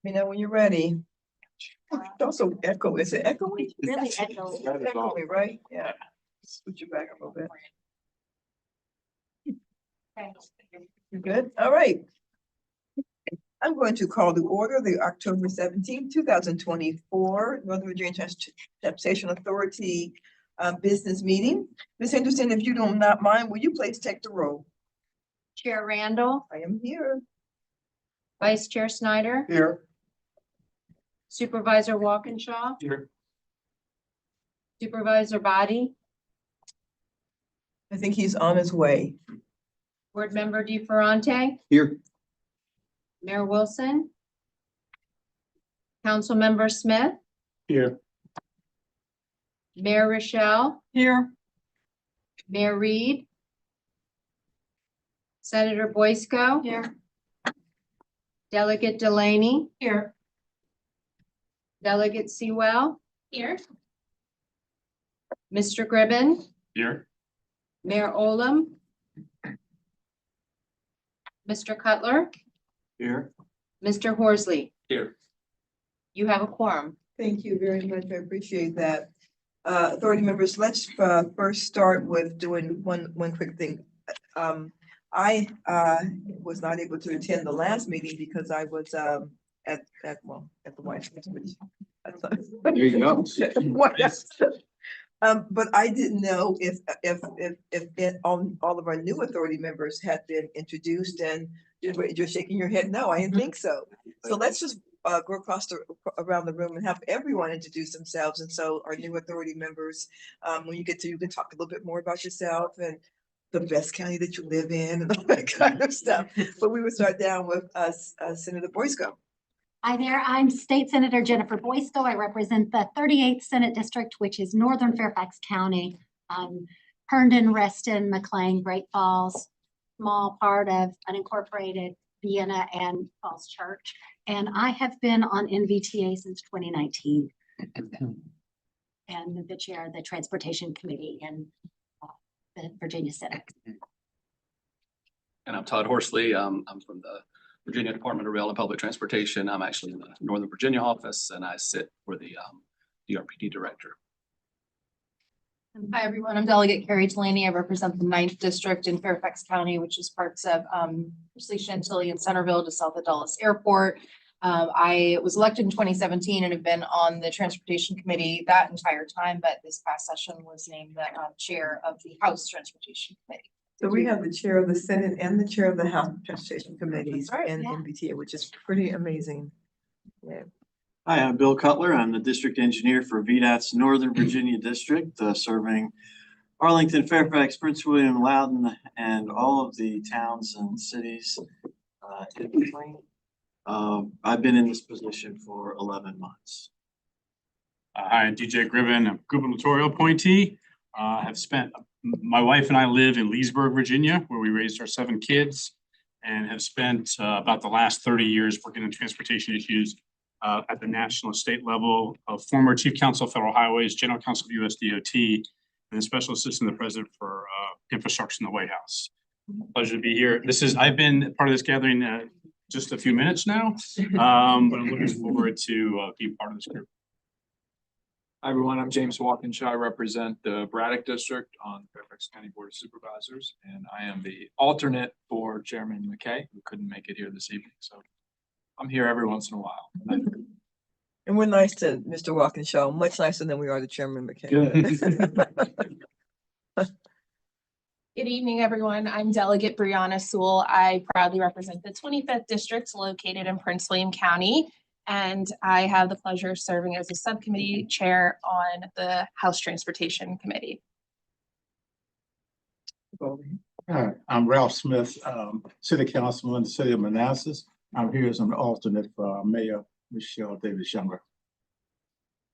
You know, when you're ready. It's also echo. Is it echoing? Really echo. It's echoing, right? Yeah. Switch it back a little bit. You good? All right. I'm going to call to order the October 17th, 2024 Northern Virginia Transportation Authority business meeting. Ms. Henderson, if you do not mind, will you please take the roll? Chair Randall, I am here. Vice Chair Snyder, Here. Supervisor Walkinshaw, Here. Supervisor Body, I think he's on his way. Board Member DeFerrante, Here. Mayor Wilson, Council Member Smith, Here. Mayor Rochelle, Here. Mayor Reed, Senator Boysko. Here. Delegate Delaney. Here. Delegate Sewell. Here. Mr. Gribben, Here. Mayor Olem, Mr. Cutler, Here. Mr. Horsley. Here. You have a quorum. Thank you very much. I appreciate that. Authority members, let's first start with doing one quick thing. I was not able to attend the last meeting because I was at the White House. There you go. But I didn't know if all of our new authority members had been introduced, and you're shaking your head. No, I didn't think so. So let's just go across around the room and have everyone introduce themselves. And so our new authority members, when you get to, you can talk a little bit more about yourself and the best county that you live in and all that kind of stuff. But we would start down with Senator Boysko. Hi there, I'm State Senator Jennifer Boysko. I represent the 38th Senate District, which is Northern Fairfax County. Herndon, Reston, McLean, Great Falls, small part of unincorporated Vienna and Falls Church. And I have been on NVTA since 2019. And the chair of the Transportation Committee in the Virginia Senate. And I'm Todd Horsley. I'm from the Virginia Department of Rail and Public Transportation. I'm actually in the Northern Virginia office, and I sit for the DRPD director. Hi, everyone. I'm Delegate Carrie Delaney. I represent the 9th District in Fairfax County, which is parts of Pursley, Chantilly, and Centerville to south of Dulles Airport. I was elected in 2017 and have been on the Transportation Committee that entire time, but this past session was named the chair of the House Transportation Committee. So we have the chair of the Senate and the chair of the House Transportation Committees in yeah. NVTA, which is pretty amazing. Yeah. Hi, I'm Bill Cutler. I'm the district engineer for VDOT's Northern Virginia District, serving Arlington, Fairfax, Prince William, Loudoun, and all of the towns and cities in between. I've been in this position for 11 months. Hi, I'm DJ Gribben, a gubernatorial appointee. Have spent, my wife and I live in Leesburg, Virginia, where we raised our 7 kids, and have spent about the last 30 years working on transportation issues at the national and state level. Former Chief Counsel of Federal Highways, General Counsel of US DOT, and Special Assistant to the President for Infrastructure in the White House. Pleasure to be here. I've been part of this gathering just a few minutes now, but I'm looking forward to being part of this group. Hi, everyone. I'm James Walkinshaw. I represent the Braddock District on the Fairfax County Board of Supervisors, and I am the alternate for Chairman McKay, who couldn't make it here this evening. So I'm here every once in a while. And we're nice to Mr. Walkinshaw, much nicer than we are to Chairman McKay. Good evening, everyone. I'm Delegate Brianna Sewell. I proudly represent the 25th District located in Prince William County. And I have the pleasure of serving as a subcommittee chair on the House Transportation Committee. Hi, I'm Ralph Smith, City Councilman in the City of Manassas. I'm here as an alternate for Mayor Michelle Davis Younger.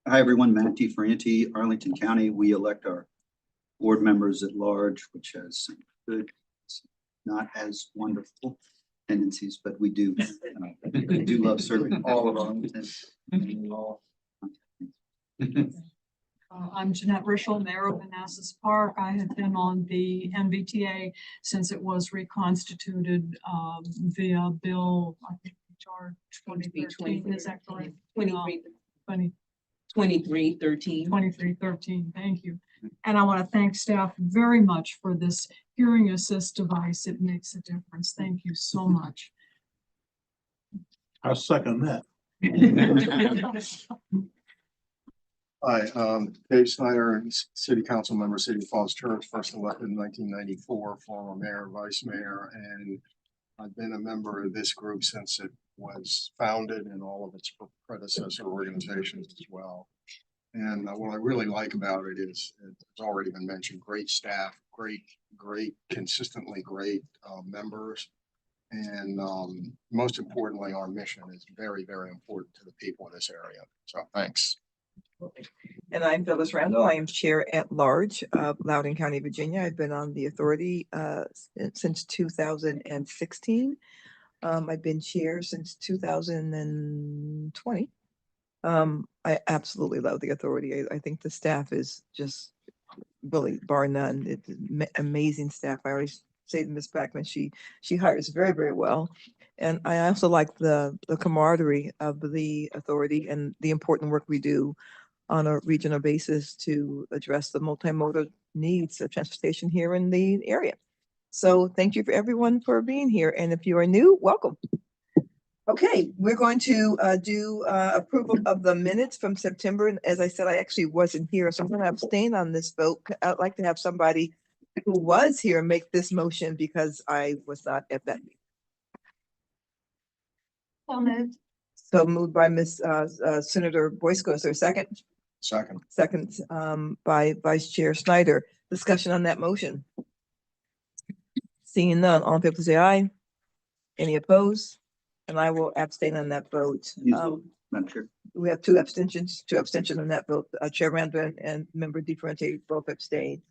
Hi, everyone. Matt DeFranti, Arlington County. We elect our board members at large, which has some good, not as wonderful tendencies, but we do love serving all of Arlington. I'm Jeanette Rischel, Mayor of Manassas Park. I have been on the MVTA since it was reconstituted via Bill HR 2013, is that correct? 2313. 2313, thank you. And I want to thank staff very much for this hearing assist device. It makes a difference. Thank you so much. I second that. Hi, Dave Snyder, City Council member, City of Falls Church, first elected in 1994, former mayor, vice mayor, and I've been a member of this group since it was founded and all of its predecessor organizations as well. And what I really like about it is, it's already been mentioned, great staff, consistently great members. And most importantly, our mission is very, very important to the people in this area. So thanks. And I'm Phyllis Randall. I am Chair at Large of Loudoun County, Virginia. I've been on the authority since 2016. I've been chair since 2020. I absolutely love the authority. I think the staff is just really bar none. It's amazing staff. I always say to Ms. Backman, she hires very, very well. And I also like the camaraderie of the authority and the important work we do on a regional basis to address the multimodal needs of transportation here in the area. So thank you for everyone for being here. And if you are new, welcome. Okay, we're going to do approval of the minutes from September. And as I said, I actually wasn't here, so I'm going to abstain on this vote. I'd like to have somebody who was here make this motion because I was not at that meeting. So moved. So moved by Ms. Senator Boysko. Is there a second? Second. Second by Vice Chair Snyder. Discussion on that motion. Seeing none, all in favor say aye. Any opposed? And I will abstain on that vote. Madam Chair. We have two abstentions on that vote. Chair Randall and Member DeFerrante both abstained.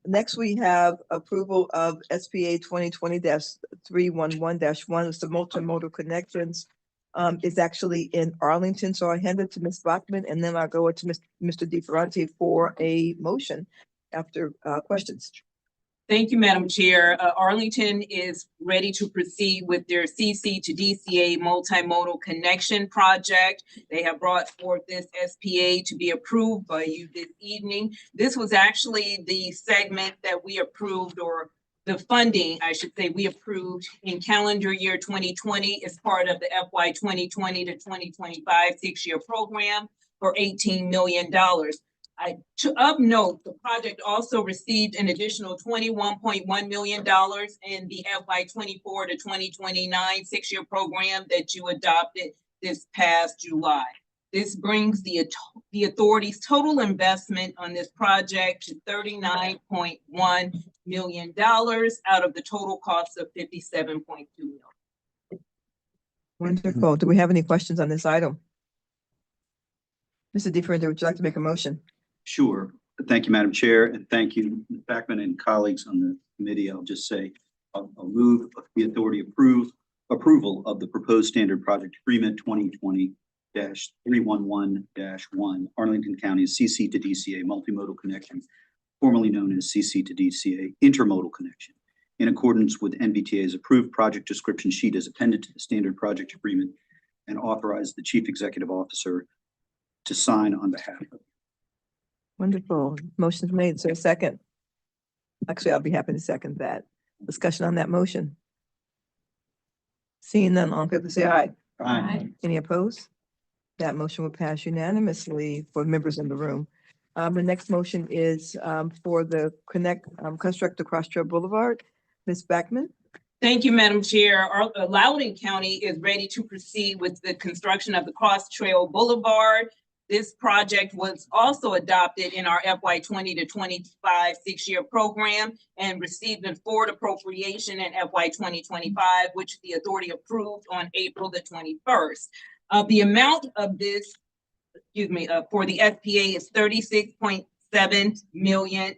Next, we have approval of SPA 2020-311-1. It's the multimodal connections. It's actually in Arlington, so I hand it to Ms. Bachman, and then I'll go to Mr. DeFerrante for a motion after questions. Thank you, Madam Chair. Arlington is ready to proceed with their CC to DCA multimodal connection project. They have brought forth this SPA to be approved by you this evening. This was actually the segment that we approved, or the funding, I should say, we approved in calendar year 2020 as part of the FY 2020 to 2025 6-year program for $18 million. Of note, the project also received an additional $21.1 million in the FY 24 to 2029 6-year program that you adopted this past July. This brings the authority's total investment on this project to $39.1 million out of the total cost of $57.2 million. Wonderful. Do we have any questions on this item? Mr. DeFerrante, would you like to make a motion? Sure. Thank you, Madam Chair, and thank you, Ms. Backman and colleagues on the committee. I'll just say, I'll move the authority approval of the proposed standard project agreement 2020-311-1 Arlington County's CC to DCA multimodal connection, formerly known as CC to DCA intermodal connection, in accordance with NVTA's approved project description sheet as appended to the standard project agreement, and authorize the Chief Executive Officer to sign on behalf of. Wonderful. Motion's made. Is there a second? Actually, I'll be happy to second that. Discussion on that motion. Seeing none, all in favor say aye. Aye. Any opposed? That motion will pass unanimously for members in the room. The next motion is for the construct the Cross Trail Boulevard. Ms. Backman. Thank you, Madam Chair. Loudoun County is ready to proceed with the construction of the Cross Trail Boulevard. This project was also adopted in our FY 20 to 25 6-year program and received an forward appropriation in FY 2025, which the authority approved on April the 21st. The amount of this, for the SPA is $36.7 million.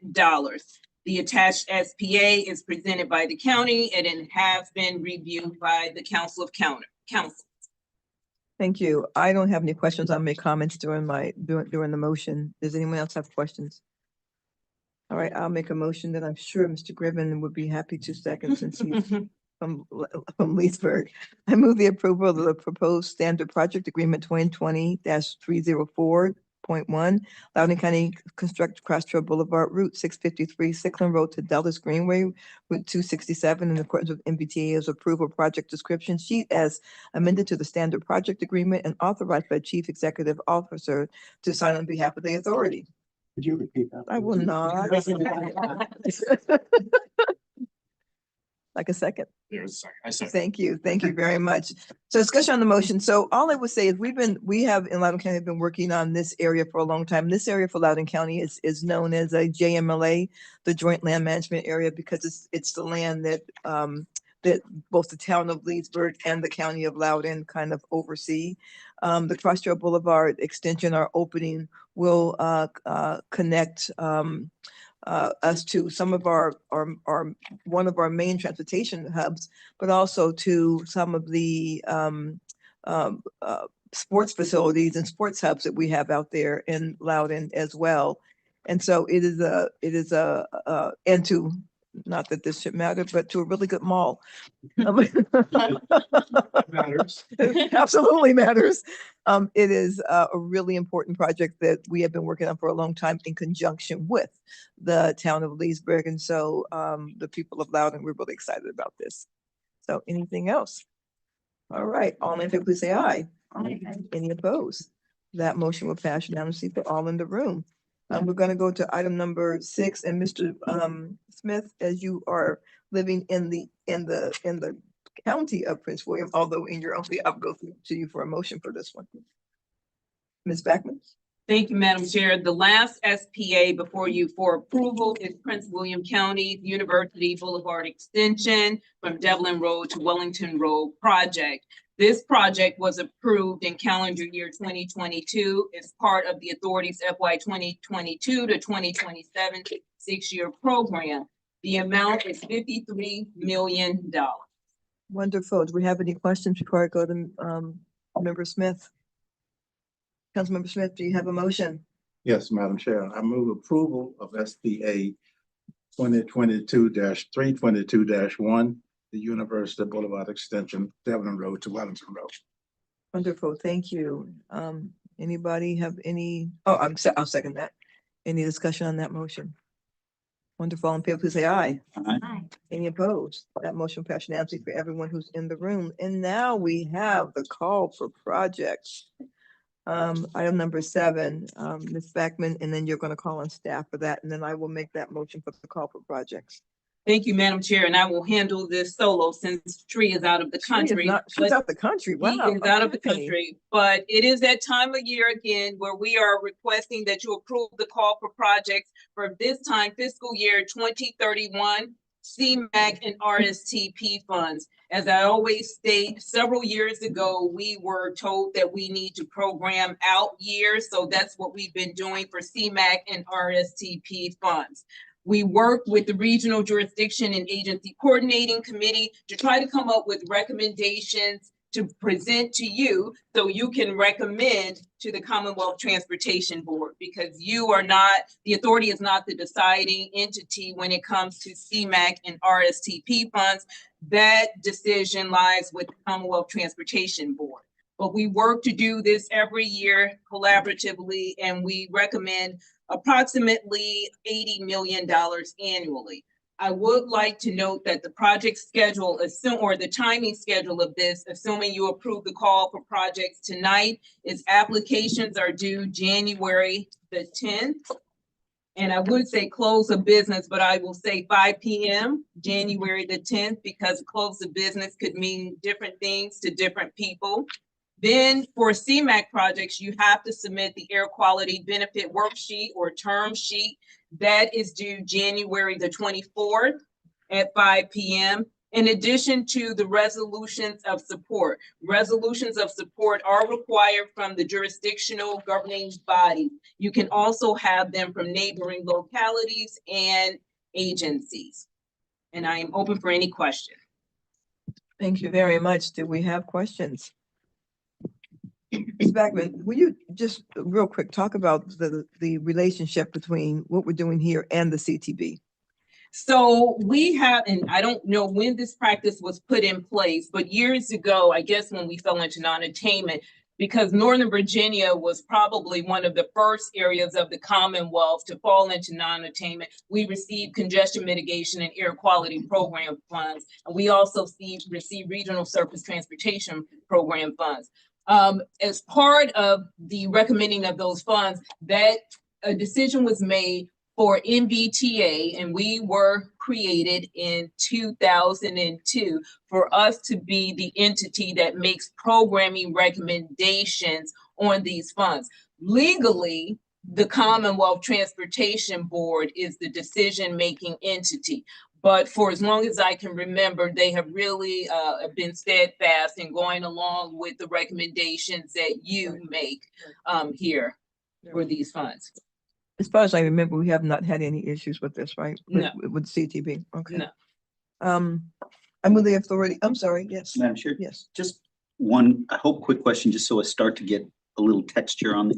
The attached SPA is presented by the county and it has been reviewed by the Council of Council. Thank you. I don't have any questions. I'll make comments during the motion. Does anyone else have questions? All right, I'll make a motion that I'm sure Mr. Griffin would be happy to second since he's from Leesburg. I move the approval of the proposed standard project agreement 2020-304.1, Loudoun County Construct Cross Trail Boulevard Route 653, Sickland Road to Dulles Greenway, Route 267, in accordance with MBTA's approval project description sheet as amended to the standard project agreement and authorized by Chief Executive Officer to sign on behalf of the authority. Could you repeat that? I will not. Like a second. There's a second. I said. Thank you. Thank you very much. So discussion on the motion. So all I would say is we have in Loudoun County been working on this area for a long time. This area for Loudoun County is known as a JMLA, the Joint Land Management Area, because it's the land that that both the town of Leesburg and the county of Loudoun kind of oversee. The Cross Trail Boulevard extension, our opening, will connect us to some of our one of our main transportation hubs, but also to some of the sports facilities and sports hubs that we have out there in Loudoun as well. And so it is and to, not that this should matter, but to a really good mall. Matters. Absolutely matters. It is a really important project that we have been working on for a long time in conjunction with the town of Leesburg. And so the people of Loudoun, we're really excited about this. So anything else? All right, all in favor, please say aye. Any opposed? That motion will pass unanimously for all in the room. We're going to go to item number 6, and Mr. Smith, as you are living in the county of Prince William, although in your own, I'll go to you for a motion for this one. Ms. Backman? Thank you, Madam Chair. The last SPA before you for approval is Prince William County University Boulevard Extension from Devlin Road to Wellington Road project. This project was approved in calendar year 2022 as part of the authority's FY 2022 to 2027 6-year program. The amount is $53 million. Wonderful. Do we have any questions before I go to Member Smith? Councilmember Smith, do you have a motion? Yes, Madam Chair. I move approval of SBA 2022-322-1, the University Boulevard Extension, Devlin Road to Wellington Road. Wonderful. Thank you. Anybody have any? Oh, I'll second that. Any discussion on that motion? Wonderful. All in favor, please say aye. Aye. Any opposed? That motion passed unanimously for everyone who's in the room. And now we have the call for projects. Item number 7, Ms. Backman, and then you're going to call on staff for that, and then I will make that motion for the call for projects. Thank you, Madam Chair, and I will handle this solo since Tree is out of the country. She's out the country. Wow. He is out of the Okay. country, but it is that time of year again where we are requesting that you approve the call for projects for this time fiscal year 2031 CMAQ and RSTP funds. As I always state, several years ago, we were told that we need to program out years. So that's what we've been doing for CMAQ and RSTP funds. We worked with the Regional Jurisdiction and Agency Coordinating Committee to try to come up with recommendations to present to you so you can recommend to the Commonwealth Transportation Board, because you are not, the authority is not the deciding entity when it comes to CMAQ and RSTP funds. That decision lies with the Commonwealth Transportation Board. But we work to do this every year collaboratively, and we recommend approximately $80 million annually. I would like to note that the project schedule, or the timing schedule of this, assuming you approve the call for projects tonight, is applications are due January the 10th. And I would say close of business, but I will say 5 p.m. January the 10th, because close of business could mean different things to different people. Then for CMAQ projects, you have to submit the air quality benefit worksheet or term sheet. That is due January the 24th at 5 p.m. In addition to the resolutions of support. Resolutions of support are required from the jurisdictional governing body. You can also have them from neighboring localities and agencies. And I am open for any questions. Thank you very much. Do we have questions? Ms. Backman, will you just real quick talk about the relationship between what we're doing here and the CTB? So we have, and I don't know when this practice was put in place, but years ago, I guess when we fell into non-attainment, because Northern Virginia was probably one of the first areas of the Commonwealth to fall into non-attainment, we received congestion mitigation and air quality program funds. And we also received regional surface transportation program funds. As part of the recommending of those funds, that a decision was made for MBTA, and we were created in 2002 for us to be the entity that makes programming recommendations on these funds. Legally, the Commonwealth Transportation Board is the decision-making entity. But for as long as I can remember, they have really been steadfast in going along with the recommendations that you make here for these funds. As far as I remember, we have not had any issues with this, right? No. With CTB, okay. No. I move the authority, I'm sorry, yes, Madam Chair, yes. just one, I hope, quick question, just so I start to get a little texture on this.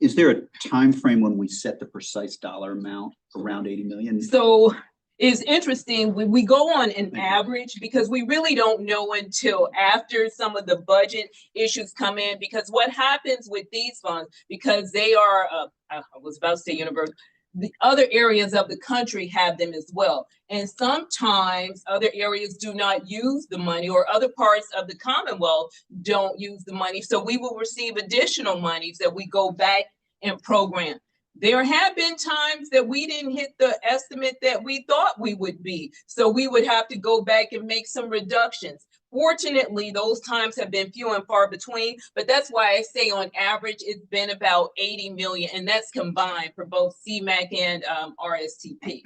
Is there a time frame when we set the precise dollar amount around 80 million? So it's interesting, we go on an average because we really don't know until after some of the budget issues come in, because what happens with these funds, because they are, I was about to say universal, the other areas of the country have them as well. And sometimes other areas do not use the money, or other parts of the Commonwealth don't use the money. So we will receive additional monies that we go back and program. There have been times that we didn't hit the estimate that we thought we would be. So we would have to go back and make some reductions. Fortunately, those times have been few and far between, but that's why I say on average, it's been about 80 million, and that's combined for both CMAQ and RSTP.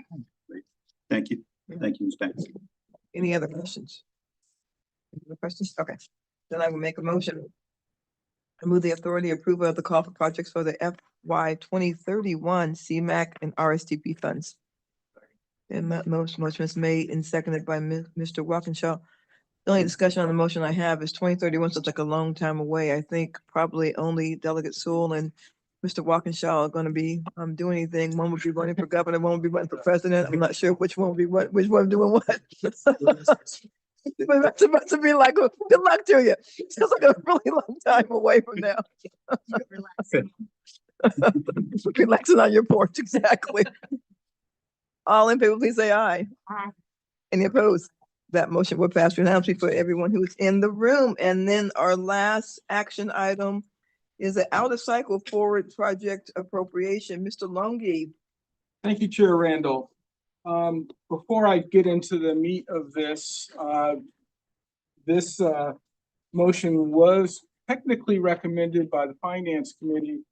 Thank you. Thank you, Ms. Banks. Any other questions? Any other questions? Okay, then I will make a motion. I move the authority approval of the call for projects for the FY 2031 CMAQ and RSTP funds. And that motion is made and seconded by Mr. Walkinshaw. The only discussion on the motion I have is 2031 seems like a long time away. I think probably only Delegate Sewell and Mr. Walkinshaw are going to be doing anything. One would be running for governor, one would be running for president. I'm not sure which one will be what, which one doing what. But that's about to be like, good luck to you. Sounds like a really long time away from now. Relaxing on your porch, exactly. All in favor, please say aye. Aye. Any opposed? That motion will pass unanimously for everyone who's in the room. And then our last action item is an out of cycle forward project appropriation. Mr. Longi. Thank you, Chair Randall. Before I get into the meat of this, this motion was technically recommended by the Finance Committee.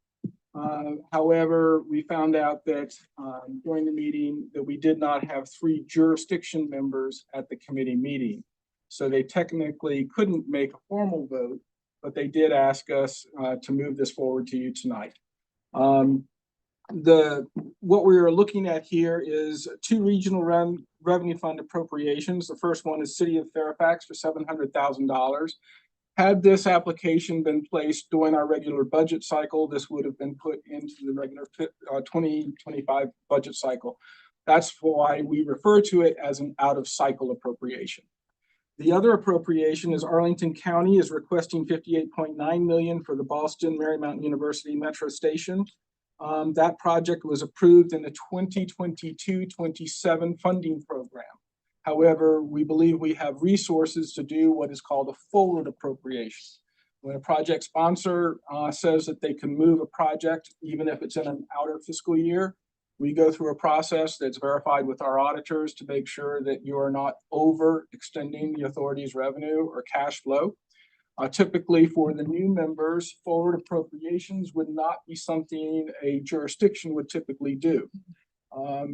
However, we found out that during the meeting that we did not have 3 jurisdiction members at the committee meeting. So they technically couldn't make a formal vote, but they did ask us to move this forward to you tonight. What we are looking at here is 2 regional revenue fund appropriations. The first one is City of Fairfax for $700,000. Had this application been placed during our regular budget cycle, this would have been put into the regular 2025 budget cycle. That's why we refer to it as an out-of-cycle appropriation. The other appropriation is Arlington County is requesting $58.9 million for the Boston Marymount University Metro Station. That project was approved in the 2022-27 funding program. However, we believe we have resources to do what is called a forward appropriation. When a project sponsor says that they can move a project, even if it's in an outer fiscal year, we go through a process that's verified with our auditors to make sure that you are not overextending the authority's revenue or cash flow. Typically for the new members, forward appropriations would not be something a jurisdiction would typically do.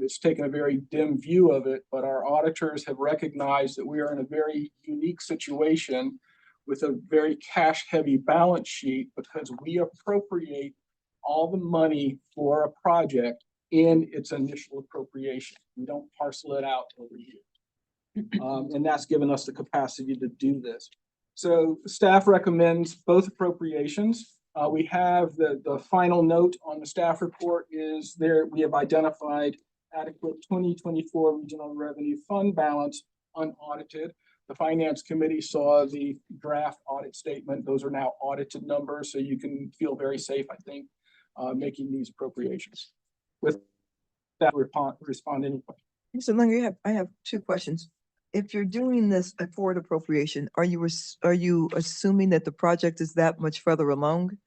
It's taken a very dim view of it, but our auditors have recognized that we are in a very unique situation with a very cash-heavy balance sheet because we appropriate all the money for a project in its initial appropriation. We don't parcel it out over years. And that's given us the capacity to do this. So staff recommends both appropriations. We have the final note on the staff report is there. We have identified adequate 2024 regional revenue fund balance unaudited. The finance committee saw the draft audit statement. Those are now audited numbers, so you can feel very safe, I think, making these appropriations. With that, respond to any questions. Mr. Langer, I have two questions. If you're doing this forward appropriation, are you assuming that the project is that much further along?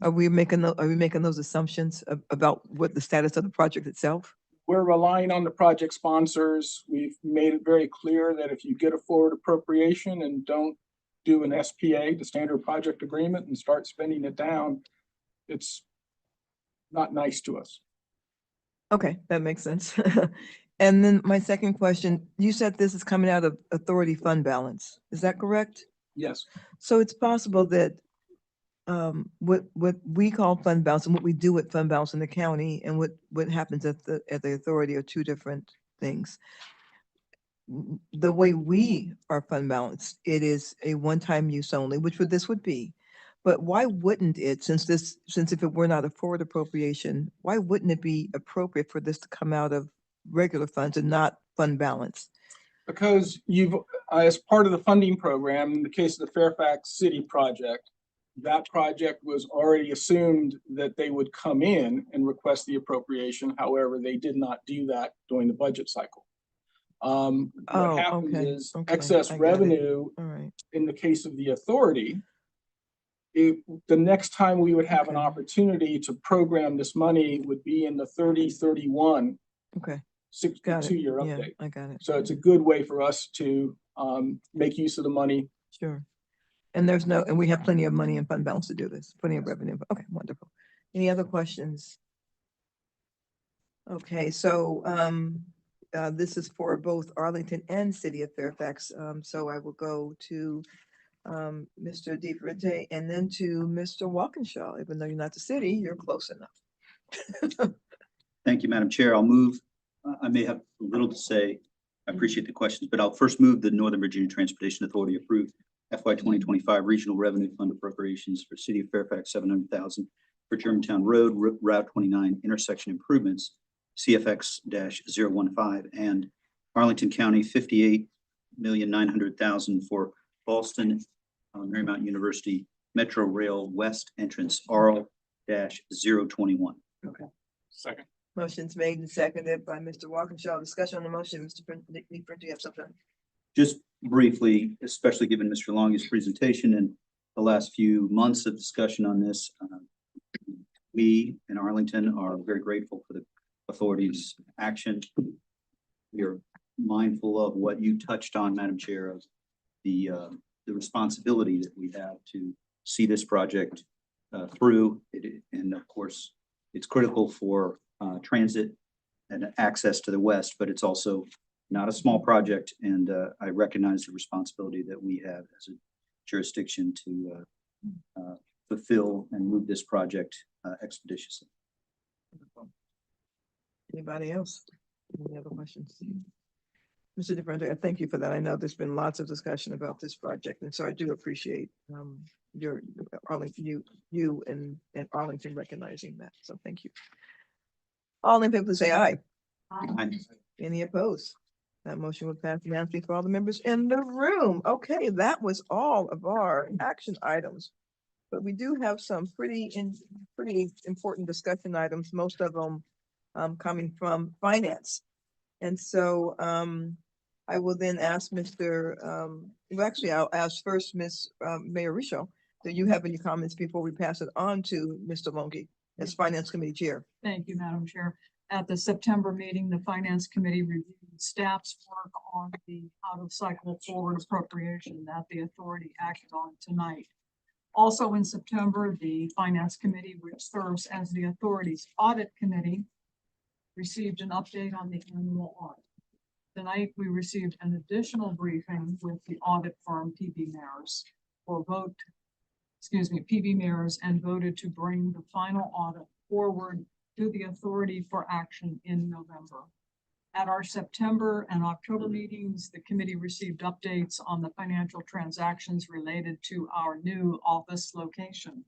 Are we making those assumptions about what the status of the project itself? We're relying on the project sponsors. We've made it very clear that if you get a forward appropriation and don't do an SPA, the standard project agreement, and start spending it down, it's not nice to us. Okay, that makes sense. And then my second question, you said this is coming out of authority fund balance. Is that correct? Yes. So it's possible that what we call fund balance and what we do with fund balance in the county and what happens at the authority are two different things. The way we are fund balanced, it is a one-time use only, which this would be. But why wouldn't it, since if it were not a forward appropriation, why wouldn't it be appropriate for this to come out of regular funds and not fund balance? Because you've, as part of the funding program, in the case of the Fairfax City project, that project was already assumed that they would come in and request the appropriation. However, they did not do that during the budget cycle. What happens is excess revenue in the case of the authority, the next time we would have an opportunity to program this money would be in the 30-31 62-year update. I got it. So it's a good way for us to make use of the money. Sure. And we have plenty of money in fund balance to do this, plenty of revenue. Okay, wonderful. Any other questions? Okay, so this is for both Arlington and City of Fairfax. So I will go to Mr. DeFrente and then to Mr. Walkinshaw. Even though you're not the city, you're close enough. Thank you, Madam Chair. I'll move. I may have a little to say. I appreciate the questions, but I'll first move the Northern Virginia Transportation Authority approved FY 2025 Regional Revenue Fund appropriations for City of Fairfax, $700,000 for Germantown Road, Route 29 intersection improvements, CFX-015, and Arlington County, $58,900,000 for Boston Marymount University Metro Rail West entrance, RL-021. Okay. Second. Motion's made and seconded by Mr. Walkinshaw. Discussion on the motion, Mr. DeFrente, do you have something? Just briefly, especially given Mr. Longy's presentation and the last few months of discussion on this, we in Arlington are very grateful for the authority's action. We are mindful of what you touched on, Madam Chair, of the responsibility that we have to see this project through. And of course, it's critical for transit and access to the west, but it's also not a small project. And I recognize the responsibility that we have as a jurisdiction to fulfill and move this project expeditiously. Anybody else? Any other questions? Mr. DeFrente, I thank you for that. I know there's been lots of discussion about this project, and so I do appreciate your Arlington, you and Arlington recognizing that. So thank you. All in favor, say aye. Aye. Any opposed? That motion would pass unanimously for all the members in the room. Okay, that was all of our action items. But we do have some pretty important discussion items, most of them coming from finance. And so I will then ask I'll ask first Ms. Mayor Richo, do you have any comments before we pass it on to Mr. Longy as Finance Committee Chair? Thank you, Madam Chair. At the September meeting, the Finance Committee reviewed staff's work on the out-of-cycle forward appropriation that the authority acted on tonight. Also in September, the Finance Committee, which serves as the authority's audit committee, received an update on the annual audit. Tonight, we received an additional briefing with the audit firm PB Mares PB Mares, and voted to bring the final audit forward to the authority for action in November. At our September and October meetings, the committee received updates on the financial transactions related to our new office location.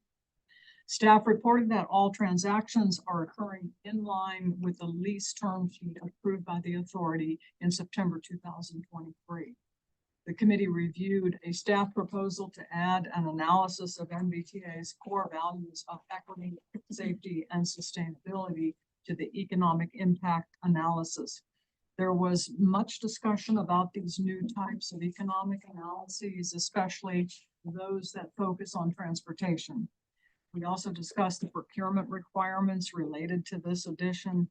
Staff reported that all transactions are occurring in line with the lease term sheet approved by the authority in September 2023. The committee reviewed a staff proposal to add an analysis of MBTA's core values of equity, safety, and sustainability to the economic impact analysis. There was much discussion about these new types of economic analyses, especially those that focus on transportation. We also discussed the procurement requirements related to this addition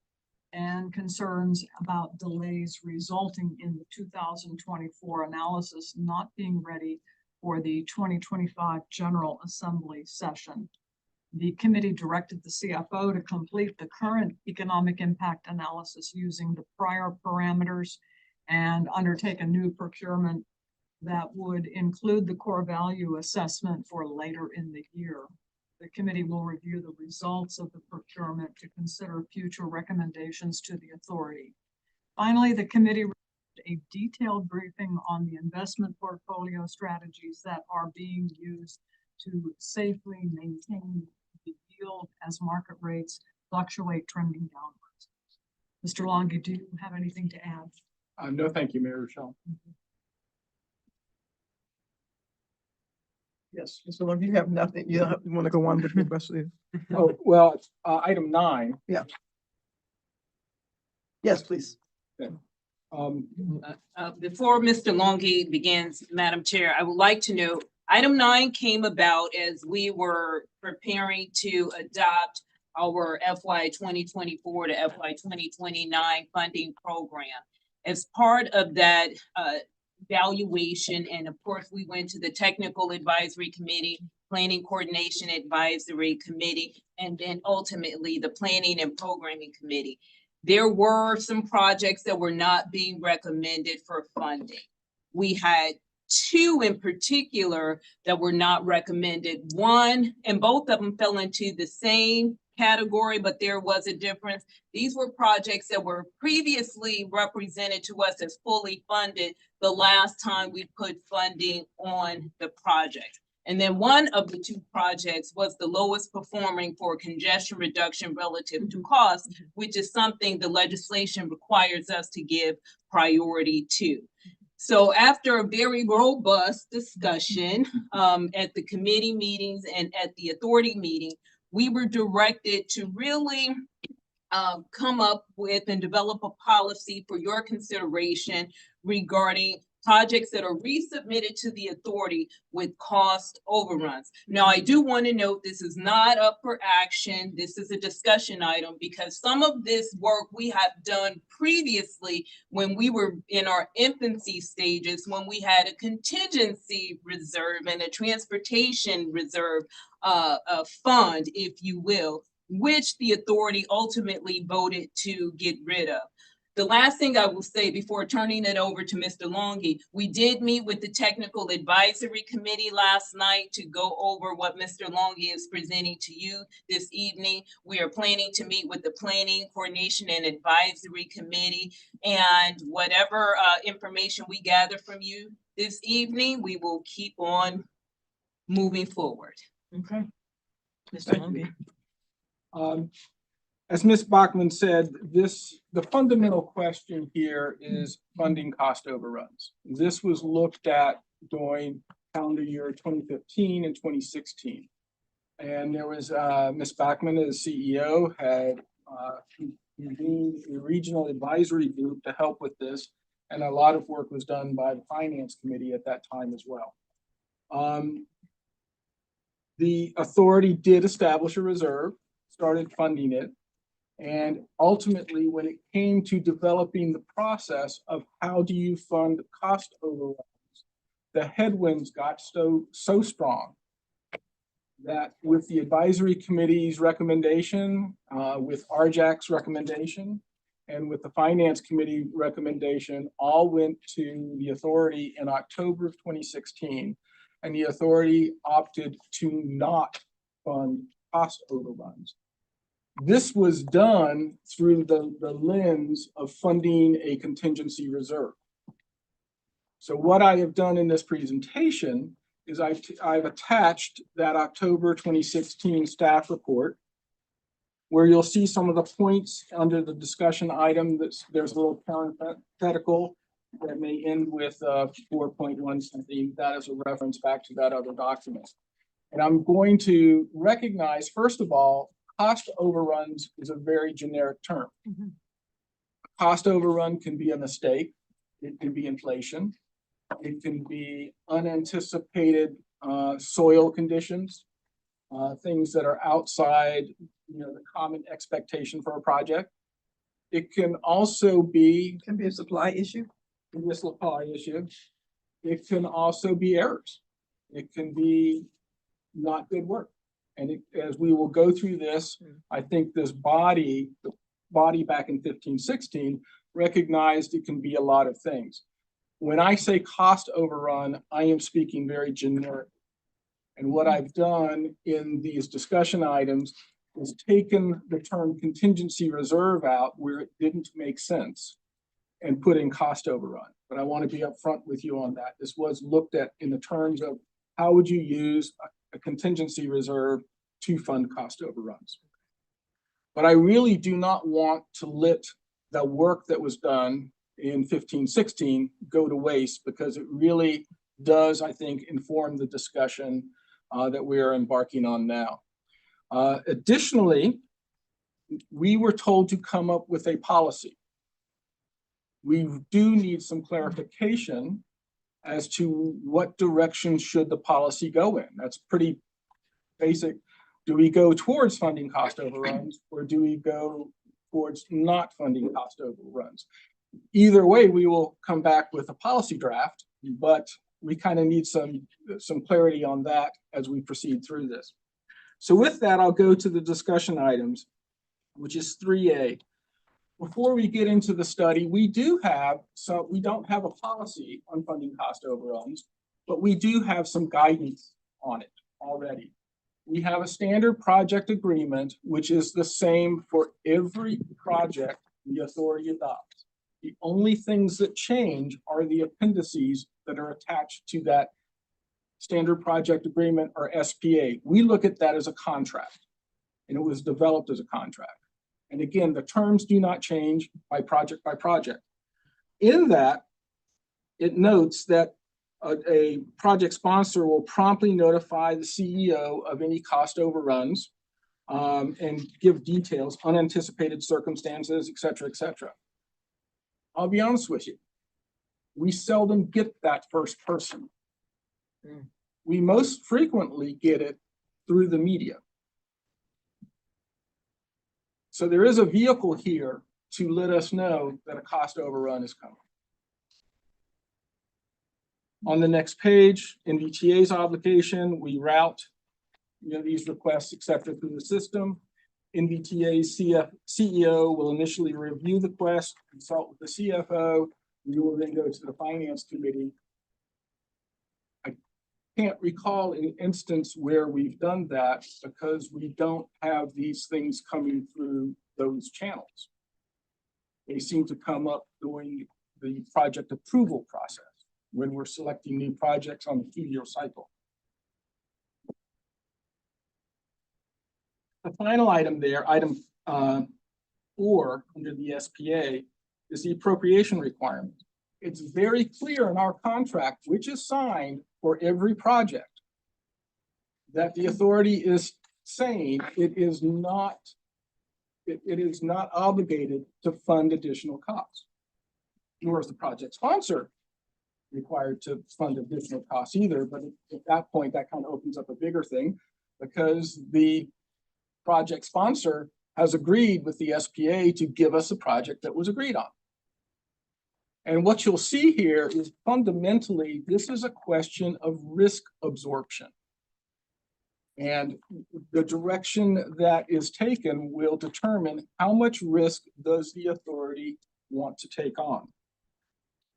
and concerns about delays resulting in the 2024 analysis not being ready for the 2025 General Assembly session. The committee directed the CFO to complete the current economic impact analysis using the prior parameters and undertake a new procurement that would include the core value assessment for later in the year. The committee will review the results of the procurement to consider future recommendations to the authority. Finally, the committee received a detailed briefing on the investment portfolio strategies that are being used to safely maintain the yield as market rates fluctuate trending downwards. Mr. Longi, do you have anything to add? No, thank you, Mayor Rochelle. Yes, Mr. Long, you have nothing, you don't want to go on with the rest of the. Oh, well, item 9. Yes, please. Before Mr. Longi begins, Madam Chair, I would like to know, item 9 came about as we were preparing to adopt our FY 2024 to FY 2029 funding program. As part of that valuation, and of course, we went to the Technical Advisory Committee, Planning Coordination Advisory Committee, and then ultimately the Planning and Programming Committee. There were some projects that were not being recommended for funding. We had 2 in particular that were not recommended. One, and both of them fell into the same category, but there was a difference. These were projects that were previously represented to us as fully funded the last time we put funding on the project. And then one of the 2 projects was the lowest performing for congestion reduction relative to cost, which is something the legislation requires us to give priority to. So after a very robust discussion at the committee meetings and at the authority meeting, we were directed to really come up with and develop a policy for your consideration regarding projects that are resubmitted to the authority with cost overruns. Now, I do want to note this is not up for action. This is a discussion item because some of this work we have done previously when we were in our infancy stages, when we had a contingency reserve and a transportation reserve fund, if you will, which the authority ultimately voted to get rid of. The last thing I will say before turning it over to Mr. Longi, we did meet with the Technical Advisory Committee last night to go over what Mr. Longi is presenting to you this evening. We are planning to meet with the Planning, Coordination, and Advisory Committee, and whatever information we gather from you this evening, we will keep on moving forward. Okay. Mr. Thank Longi. As Ms. Bachman said, the fundamental question here is funding cost overruns. This was looked at during calendar year 2015 and 2016. And there was, Ms. Bachman as CEO had convened a regional advisory group to help with this. And a lot of work was done by the Finance Committee at that time as well. The authority did establish a reserve, started funding it. And ultimately, when it came to developing the process of how do you fund cost overruns, the headwinds got so strong that with the advisory committee's recommendation, with RJAC's recommendation, and with the finance committee recommendation, all went to the authority in October of 2016. And the authority opted to not fund cost overruns. This was done through the lens of funding a contingency reserve. So what I have done in this presentation is I've attached that October 2016 staff report, where you'll see some of the points under the discussion item. There's a little parenthetical that may end with 4.1 something. That is a reference back to that other document. And I'm going to recognize, first of all, cost overruns is a very generic term. Cost overrun can be a mistake. It can be inflation. It can be unanticipated soil conditions, things that are outside, the common expectation for a project. It can also be a supply issue. A supply issue. It can also be errors. It can be not good work. And as we will go through this, I think this body, the body back in 1516, recognized it can be a lot of things. When I say cost overrun, I am speaking very generic. And what I've done in these discussion items is taken the term contingency reserve out where it didn't make sense and put in cost overrun. But I want to be upfront with you on that. This was looked at in the terms of how would you use a contingency reserve to fund cost overruns. But I really do not want to let the work that was done in 1516 go to waste, because it really does, I think, inform the discussion that we are embarking on now. Additionally, we were told to come up with a policy. We do need some clarification as to what direction should the policy go in. That's pretty basic. Do we go towards funding cost overruns, or do we go towards not funding cost overruns? Either way, we will come back with a policy draft, but we kind of need some clarity on that as we proceed through this. So with that, I'll go to the discussion items, which is 3A. Before we get into the study, we don't have a policy on funding cost overruns, but we do have some guidance on it already. We have a standard project agreement, which is the same for every project the authority adopts. The only things that change are the appendices that are attached to that standard project agreement, or SPA. We look at that as a contract, and it was developed as a contract. And again, the terms do not change by project by project. In that, it notes that a project sponsor will promptly notify the CEO of any cost overruns and give details, unanticipated circumstances, et cetera, et cetera. I'll be honest with you. We seldom get that first person. We most frequently get it through the media. So there is a vehicle here to let us know that a cost overrun is coming. On the next page, NVTA's obligation, we route these requests, et cetera, through the system. NVTA's CEO will initially review the request, consult with the CFO. We will then go to the finance committee. I can't recall an instance where we've done that because we don't have these things coming through those channels. They seem to come up during the project approval process when we're selecting new projects on the 2-year cycle. The final item there, item 4 under the SPA, is the appropriation requirement. It's very clear in our contract, which is signed for every project, that the authority is saying it is not obligated to fund additional costs, nor is the project sponsor required to fund additional costs either. But at that point, that kind of opens up a bigger thing, because the project sponsor has agreed with the SPA to give us a project that was agreed on. And what you'll see here is fundamentally, this is a question of risk absorption. And the direction that is taken will determine how much risk does the authority want to take on.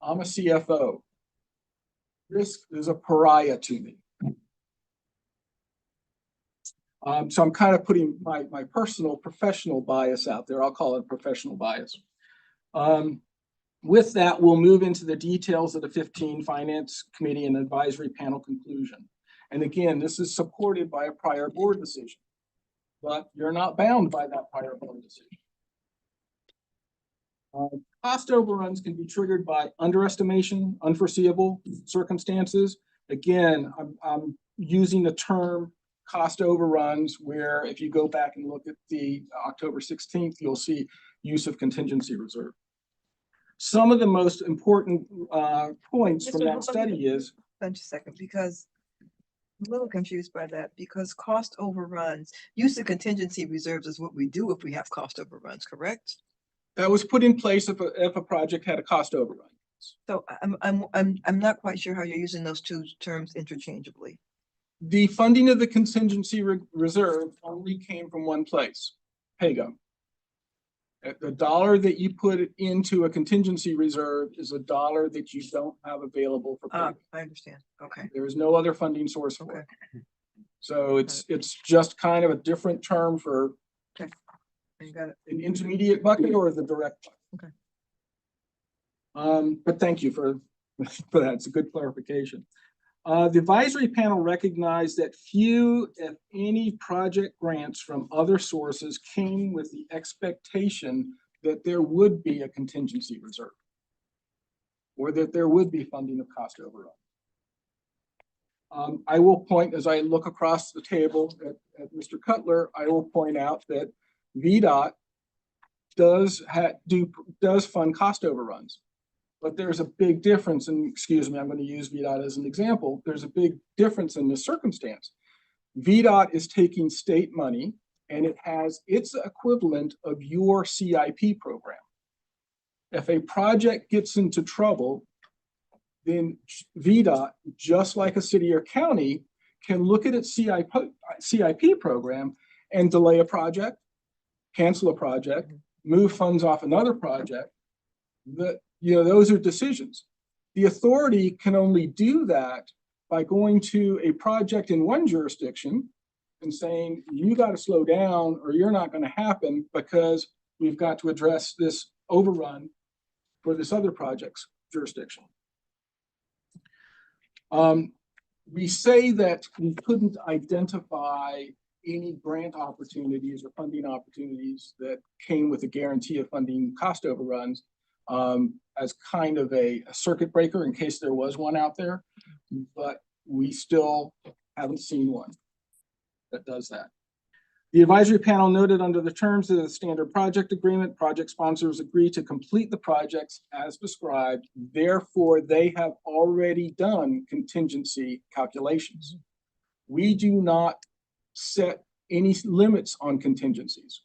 I'm a CFO. Risk is a pariah to me. So I'm kind of putting my personal professional bias out there. I'll call it professional bias. With that, we'll move into the details of the 15 Finance Committee and Advisory Panel conclusion. And again, this is supported by a prior board decision, but you're not bound by that prior board decision. Cost overruns can be triggered by underestimation, unforeseeable circumstances. Again, I'm using the term cost overruns, where if you go back and look at the October 16th, you'll see use of contingency reserve. Some of the most important points from Mr. that Let me- study is, Just a second, because I'm a little confused by that, because cost overruns, use of contingency reserves is what we do if we have cost overruns, correct? that was put in place if a project had a cost overrun. So I'm not quite sure how you're using those two terms interchangeably. The funding of the contingency reserve only came from one place, PAYGO. The dollar that you put into a contingency reserve is a dollar that you don't have available for Ah, PAYGO. I understand. Okay. There is no other funding source for it. Okay. So it's just kind of a different term for You got it. an intermediate bucket or the direct bucket. Okay. But thank you for that. It's a good clarification. The advisory panel recognized that few, if any, project grants from other sources came with the expectation that there would be a contingency reserve or that there would be funding of cost overrun. I will point, as I look across the table at Mr. Cutler, I will point out that VDOT does fund cost overruns. But there's a big difference, and excuse me, I'm going to use VDOT as an example. There's a big difference in this circumstance. VDOT is taking state money and it has its equivalent of your CIP program. If a project gets into trouble, then VDOT, just like a city or county, can look at its CIP program and delay a project, cancel a project, move funds off another project. Those are decisions. The authority can only do that by going to a project in one jurisdiction and saying, you got to slow down or you're not going to happen because we've got to address this overrun for this other project's jurisdiction. We say that we couldn't identify any grant opportunities or funding opportunities that came with a guarantee of funding cost overruns as kind of a circuit breaker in case there was one out there, but we still haven't seen one that does that. The advisory panel noted under the terms of the standard project agreement, project sponsors agree to complete the projects as described. Therefore, they have already done contingency calculations. We do not set any limits on contingencies.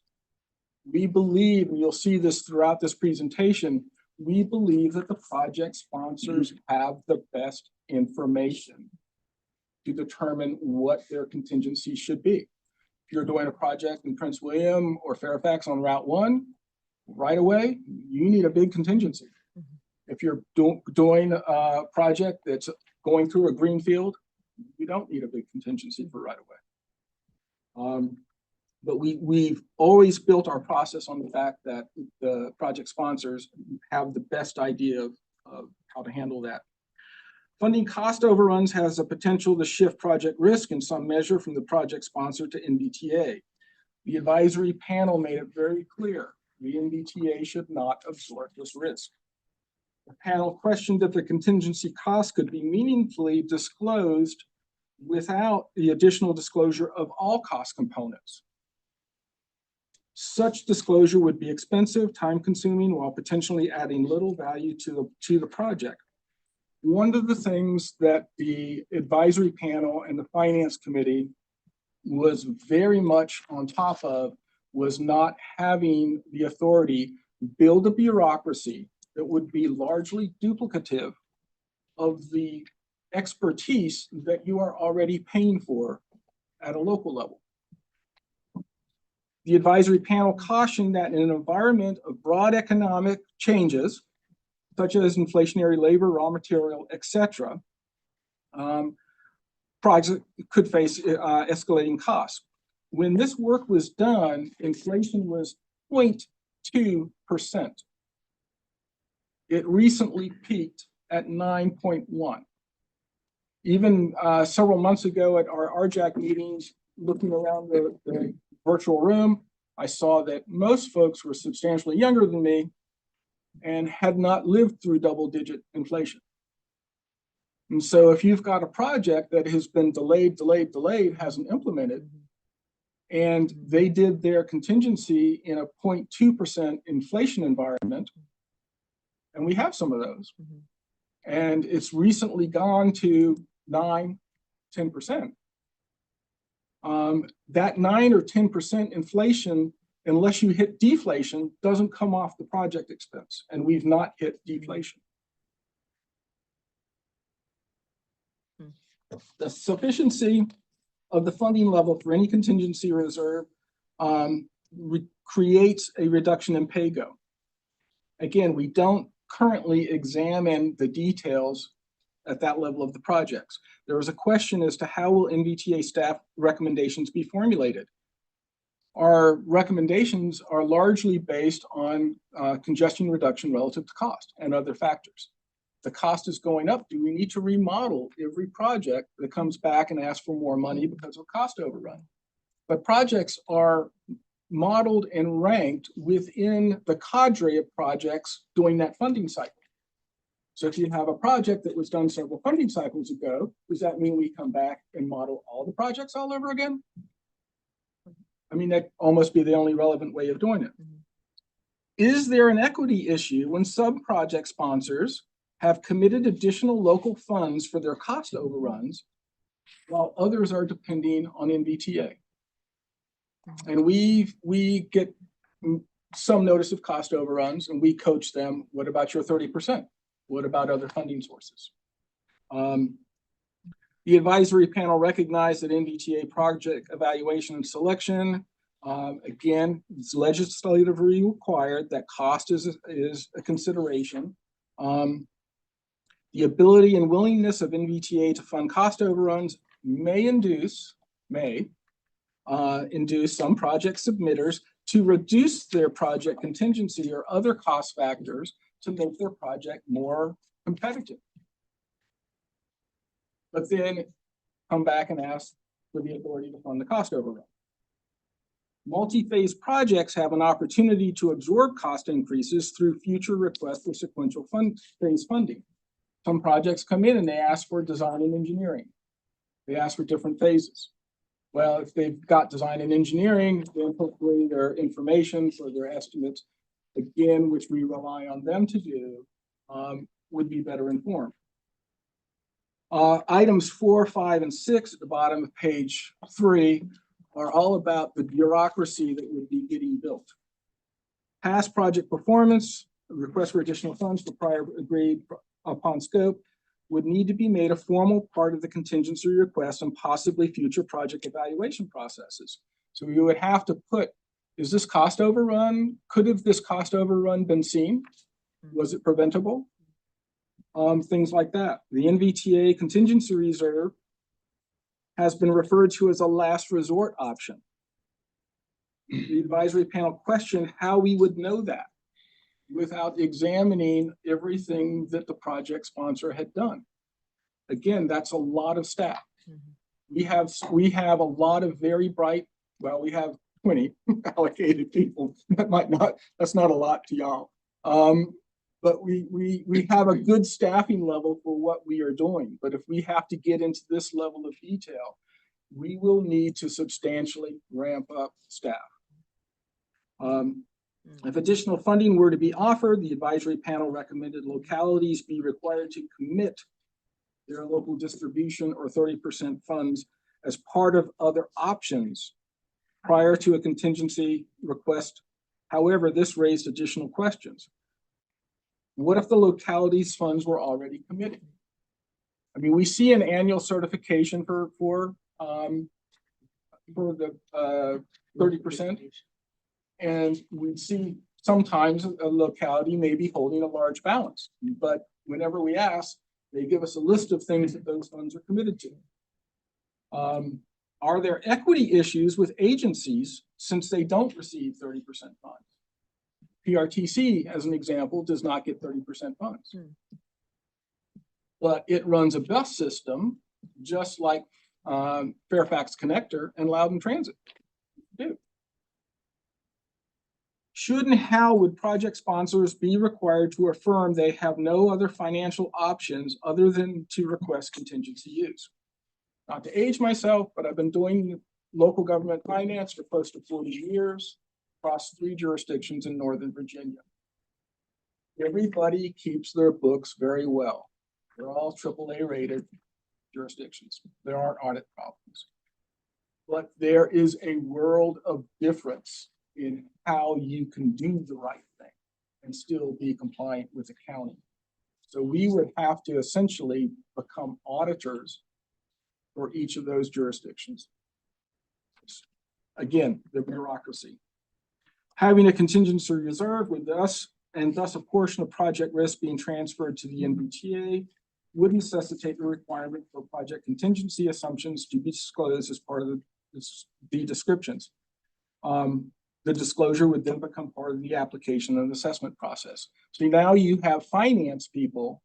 We believe, and you'll see this throughout this presentation, we believe that the project sponsors have the best information to determine what their contingency should be. If you're doing a project in Prince William or Fairfax on Route 1, right away, you need a big contingency. If you're doing a project that's going through a greenfield, you don't need a big contingency for right away. But we've always built our process on the fact that the project sponsors have the best idea of how to handle that. Funding cost overruns has a potential to shift project risk in some measure from the project sponsor to NVTA. The advisory panel made it very clear the NVTA should not absorb this risk. The panel questioned if the contingency cost could be meaningfully disclosed without the additional disclosure of all cost components. Such disclosure would be expensive, time-consuming, while potentially adding little value to the project. One of the things that the advisory panel and the finance committee was very much on top of was not having the authority build a bureaucracy that would be largely duplicative of the expertise that you are already paying for at a local level. The advisory panel cautioned that in an environment of broad economic changes, such as inflationary labor, raw material, etc., projects could face escalating costs. When this work was done, inflation was 0.2%. It recently peaked at 9.1%. Even several months ago at our RJAC meetings, looking around the virtual room, I saw that most folks were substantially younger than me and had not lived through double-digit inflation. And so if you've got a project that has been delayed, hasn't implemented, and they did their contingency in a 0.2% inflation environment, and we have some of those, and it's recently gone to 9, 10%. That 9 or 10% inflation, unless you hit deflation, doesn't come off the project expense, and we've not hit deflation. The sufficiency of the funding level for any contingency reserve creates a reduction in pay-go. Again, we don't currently examine the details at that level of the projects. There was a question as to how will NVTA staff recommendations be formulated. Our recommendations are largely based on congestion reduction relative to cost and other factors. The cost is going up. Do we need to remodel every project that comes back and asks for more money because of cost overrun? But projects are modeled and ranked within the cadre of projects during that funding cycle. So if you have a project that was done several funding cycles ago, does that mean we come back and model all the projects all over again? I mean, that almost be the only relevant way of doing it. Is there an equity issue when sub-project sponsors have committed additional local funds for their cost overruns while others are depending on NVTA? And we get some notice of cost overruns and we coach them. What about your 30%? What about other funding sources? The advisory panel recognized that NVTA project evaluation and selection, again, it's legislatively required that cost is a consideration. The ability and willingness of NVTA to fund cost overruns may induce some project submitters to reduce their project contingency or other cost factors to make their project more competitive. But then come back and ask for the authority to fund the cost overrun. Multi-phase projects have an opportunity to absorb cost increases through future requests for sequential phase funding. Some projects come in and they ask for design and engineering. They ask for different phases. Well, if they've got design and engineering, then hopefully their information for their estimates, again, which we rely on them to do, would be better informed. Items 4, 5, and 6 at the bottom of page 3 are all about the bureaucracy that would be getting built. Past project performance, request for additional funds for prior agreed upon scope would need to be made a formal part of the contingency request and possibly future project evaluation processes. So we would have to put, is this cost overrun? Could have this cost overrun been seen? Was it preventable? Things like that. The NVTA contingency reserve has been referred to as a last resort option. The advisory panel questioned how we would know that without examining everything that the project sponsor had done. Again, that's a lot of staff. We have a lot of very bright, well, we have 20 allocated people. That's not a lot to y'all. But we have a good staffing level for what we are doing. But if we have to get into this level of detail, we will need to substantially ramp up staff. If additional funding were to be offered, the advisory panel recommended localities be required to commit their local distribution or 30% funds as part of other options prior to a contingency request. However, this raised additional questions. What if the locality's funds were already committed? I mean, we see an annual certification for the 30%. And we see sometimes a locality may be holding a large balance, but whenever we ask, they give us a list of things that those funds are committed to. Are there equity issues with agencies since they don't receive 30% funds? PRTC, as an example, does not get 30% funds. But it runs a bus system just like Fairfax Connector and Loudon Transit do. Should and how would project sponsors be required to affirm they have no other financial options other than to request contingency use? Not to age myself, but I've been doing local government finance for close to 40 years across 3 jurisdictions in Northern Virginia. Everybody keeps their books very well. They're all AAA rated jurisdictions. There aren't audit problems. But there is a world of difference in how you can do the right thing and still be compliant with the county. So we would have to essentially become auditors for each of those jurisdictions. Again, the bureaucracy. Having a contingency reserve with us and thus a portion of project risk being transferred to the NVTA would necessitate the requirement for project contingency assumptions to be disclosed as part of the descriptions. The disclosure would then become part of the application and assessment process. So now you have finance people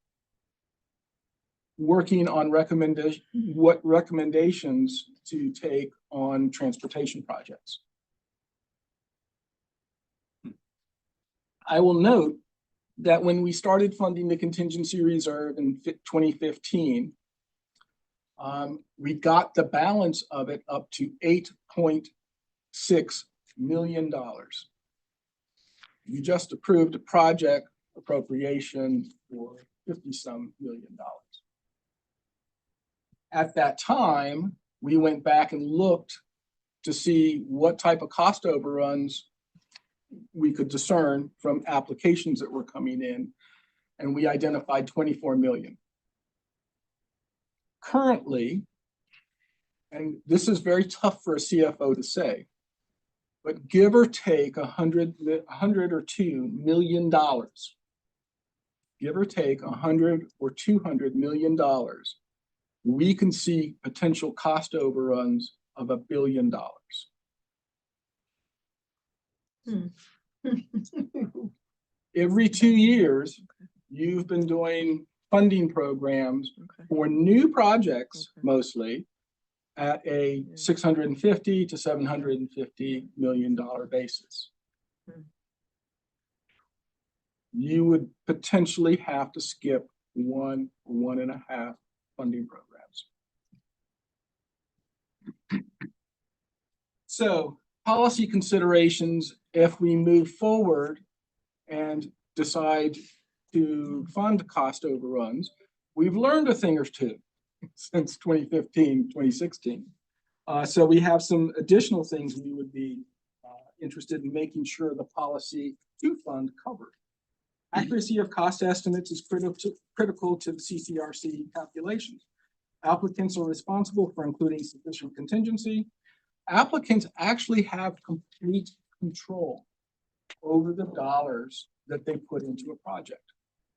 working on what recommendations to take on transportation projects. I will note that when we started funding the contingency reserve in 2015, we got the balance of it up to $8.6 million. You just approved a project appropriation for 50-some million dollars. At that time, we went back and looked to see what type of cost overruns we could discern from applications that were coming in, and we identified 24 million. Currently, and this is very tough for a CFO to say, but give or take $100 or $2 million, give or take $100 or $200 million, we can see potential cost overruns of $1 billion. Every 2 years, you've been doing funding programs for new projects, mostly at a $650 to $750 million basis. You would potentially have to skip 1 or 1.5 funding programs. So, policy considerations, if we move forward and decide to fund cost overruns, we've learned a thing or two since 2015, 2016. So we have some additional things we would be interested in making sure the policy to fund covered. Accuracy of cost estimates is critical to the CCRC calculations. Applicants are responsible for including sufficient contingency. Applicants actually have complete control over the dollars that they put into a project.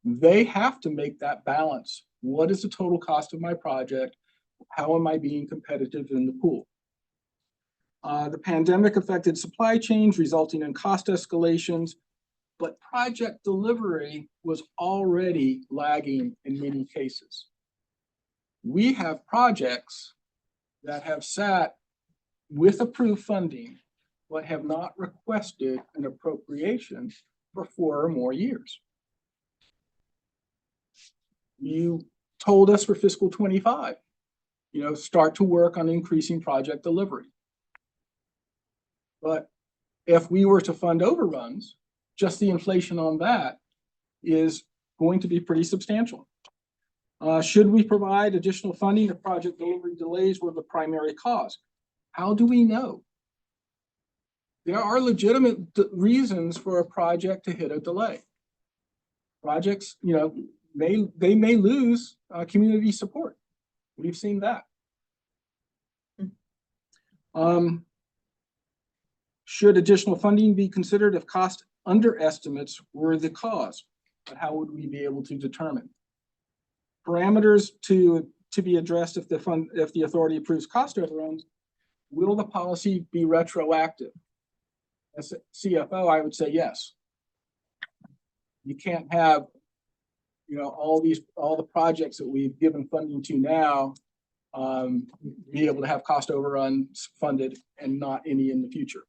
They have to make that balance. What is the total cost of my project? How am I being competitive in the pool? The pandemic affected supply chains, resulting in cost escalations, but project delivery was already lagging in many cases. We have projects that have sat with approved funding, but have not requested an appropriation for 4 or more years. You told us for fiscal 25, start to work on increasing project delivery. But if we were to fund overruns, just the inflation on that is going to be pretty substantial. Should we provide additional funding if project delivery delays were the primary cause? How do we know? There are legitimate reasons for a project to hit a delay. Projects, they may lose community support. We've seen that. Should additional funding be considered if cost underestimates were the cause? But how would we be able to determine? Parameters to be addressed if the authority approves cost overruns. Will the policy be retroactive? As a CFO, I would say yes. You can't have, all the projects that we've given funding to now be able to have cost overruns funded and not any in the future.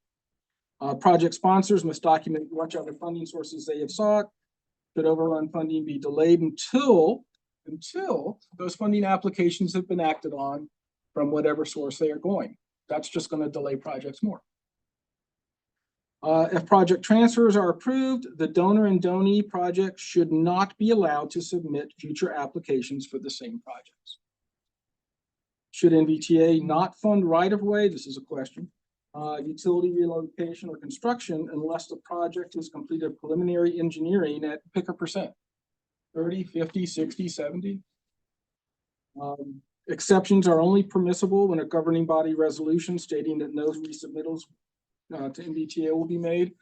Project sponsors must document which other funding sources they have sought. Should overrun funding be delayed until those funding applications have been acted on from whatever source they are going. That's just going to delay projects more. If project transfers are approved, the donor and donee project should not be allowed to submit future applications for the same projects. Should NVTA not fund right-of-way, this is a question, utility relocation or construction unless the project has completed preliminary engineering at pick a percent, 30, 50, 60, 70. Exceptions are only permissible when a governing body resolution stating that no resubmittals to NVTA will be made.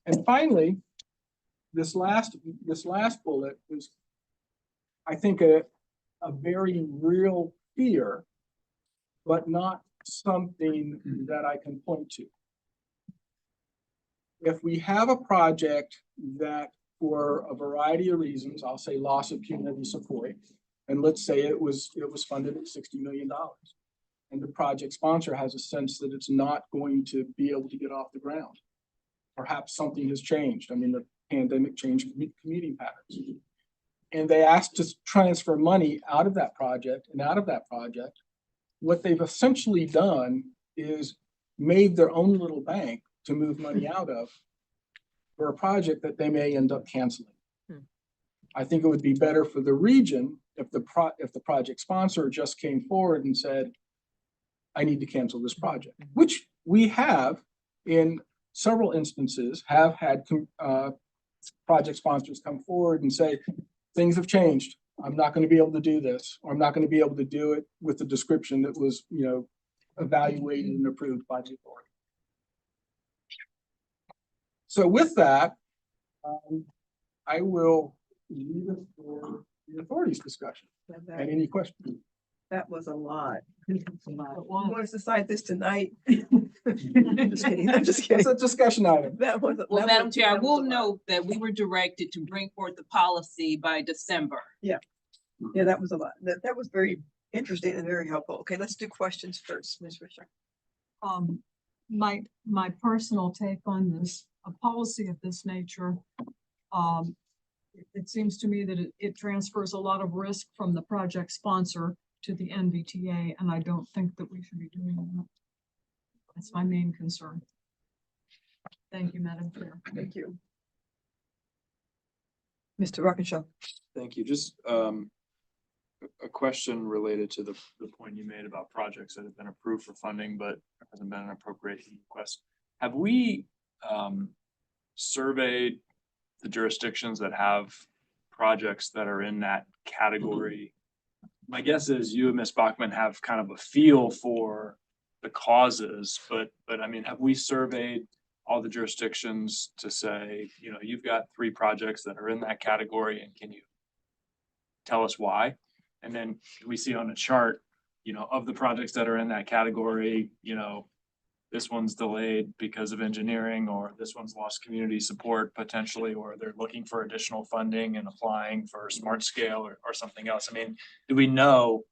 And finally, this last bullet is, I think, a very real fear, but not something that I can point to. If we have a project that, for a variety of reasons, I'll say loss of community support, and let's say it was funded at $60 million. And the project sponsor has a sense that it's not going to be able to get off the ground. Perhaps something has changed. I mean, the pandemic changed commuting patterns. And they asked to transfer money out of that project and out of that project. What they've essentially done is made their own little bank to move money out of for a project that they may end up canceling. I think it would be better for the region if the project sponsor just came forward and said, I need to cancel this project, which we have in several instances have had project sponsors come forward and say, things have changed. I'm not going to be able to do this, or I'm not going to be able to do it with the description that was, evaluated and approved by the authority. So with that, I will leave it for the authority's discussion and any questions. That was a lot. You want us to decide this tonight? Just kidding, I'm just kidding. It's a discussion item. That was. Well, Madam Chair, I will note that we were directed to bring forth the policy by December. Yeah, that was a lot. That was very interesting and very helpful. Okay, let's do questions first, Ms. Fisher. My personal take on this, a policy of this nature, it seems to me that it transfers a lot of risk from the project sponsor to the NVTA, and I don't think that we should be doing that. That's my main concern. Thank you, Madam Chair. Thank you. Mr. Rockenshaw. Thank you. Just a question related to the point you made about projects that have been approved for funding, but there hasn't been an appropriation request. Have we surveyed the jurisdictions that have projects that are in that category? My guess is you and Ms. Bachman have kind of a feel for the causes, but I mean, have we surveyed all the jurisdictions to say, you've got 3 projects that are in that category, and can you tell us why? And then we see on a chart, of the projects that are in that category, this one's delayed because of engineering, or this one's lost community support potentially, or they're looking for additional funding and applying for smart scale or something else. I mean, do we know,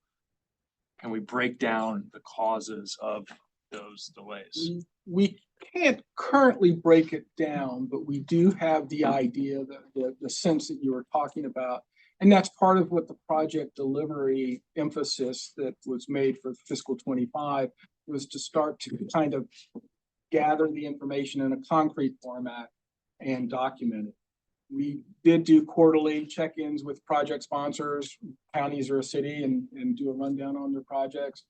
can we break down the causes of those delays? We can't currently break it down, but we do have the idea, the sense that you were talking about. And that's part of what the project delivery emphasis that was made for fiscal 25 was to start to kind of gather the information in a concrete format and document it. We did do quarterly check-ins with project sponsors, counties or a city, and do a rundown on their projects.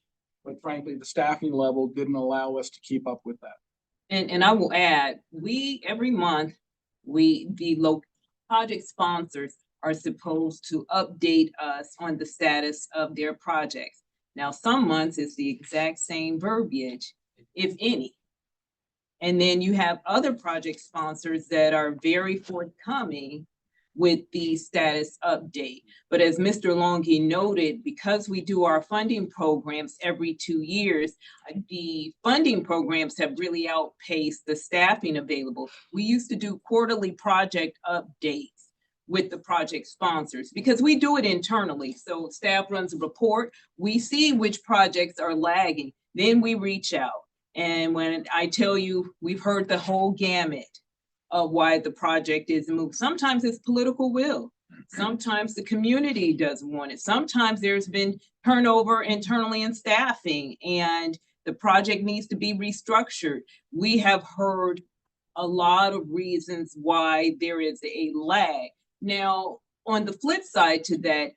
But frankly, the staffing level didn't allow us to keep up with that. And I will add, every month, the project sponsors are supposed to update us on the status of their projects. Now, some months it's the exact same verbiage, if any. And then you have other project sponsors that are very forthcoming with the status update. But as Mr. Longi noted, because we do our funding programs every 2 years, the funding programs have really outpaced the staffing available. We used to do quarterly project updates with the project sponsors, because we do it internally. So staff runs a report, we see which projects are lagging, then we reach out. And when I tell you, we've heard the whole gamut of why the project isn't moved. Sometimes it's political will. Sometimes the community doesn't want it. Sometimes there's been turnover internally in staffing and the project needs to be restructured. We have heard a lot of reasons why there is a lag. Now, on the flip side to that,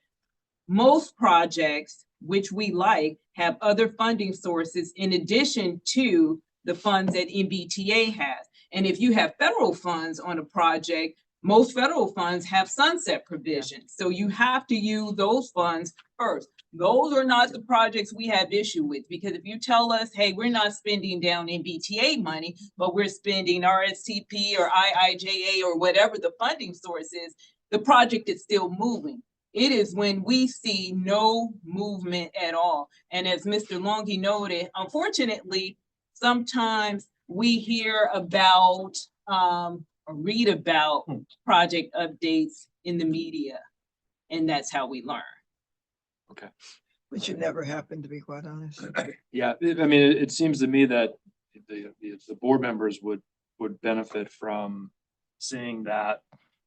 most projects, which we like, have other funding sources in addition to the funds that MBTA has. And if you have federal funds on a project, most federal funds have sunset provisions. So you have to use those funds first. Those are not the projects we have issue with, because if you tell us, hey, we're not spending down MBTA money, but we're spending RSTP or IIJA or whatever the funding source is, the project is still moving. It is when we see no movement at all. And as Mr. Longy noted, unfortunately, sometimes we hear about or read about project updates in the media, and that's how we learn. Okay. Which should never happen, to be quite honest. Yeah, I mean, it seems to me that the board members would benefit from seeing that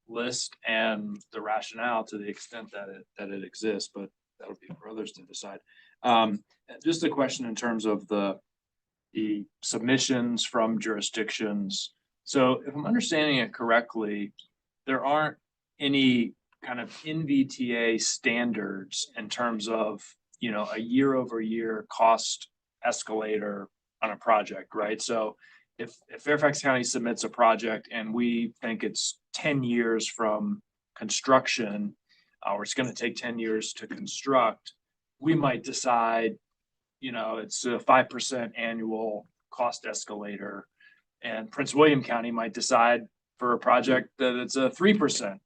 list and the rationale to the extent that it exists, but that'll be for others to decide. Just a question in terms of the submissions from jurisdictions. So if I'm understanding it correctly, there aren't any kind of NVTA standards in terms of, you know, a year over year cost escalator on a project, right? So if Fairfax County submits a project and we think it's 10 years from construction, or it's going to take 10 years to construct, we might decide, you know, it's a 5% annual cost escalator. And Prince William County might decide for a project that it's a 3%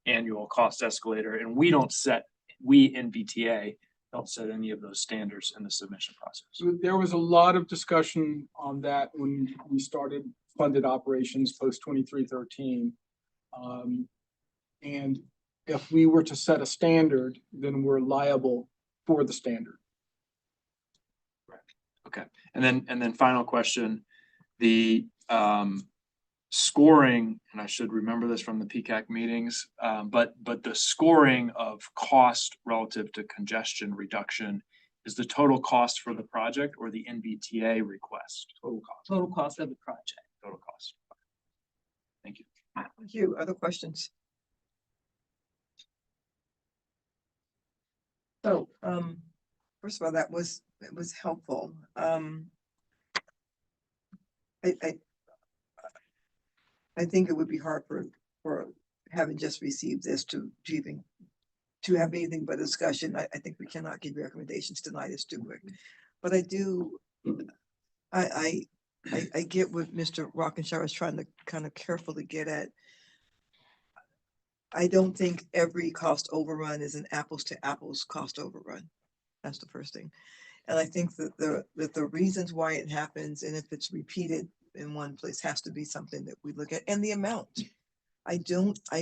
annual cost escalator. And we NVTA don't set any of those standards in the submission process. So there was a lot of discussion on that when we started funded operations post 2313. And if we were to set a standard, then we're liable for the standard. Okay, and then final question, the scoring, and I should remember this from the PCAC meetings, but the scoring of cost relative to congestion reduction is the total cost for the project or the NVTA request? Total cost. Total cost of the project. Total cost. Thank you. Thank you. Other questions? So, first of all, it was helpful. I think it would be hard for having just received this to even to have anything but discussion. I think we cannot give recommendations tonight. It's too quick. But I get what Mr. Rockenshire is trying to kind of carefully get at. I don't think every cost overrun is an apples to apples cost overrun. That's the first thing. And I think that the reasons why it happens and if it's repeated in one place has to be something that we look at, and the amount. I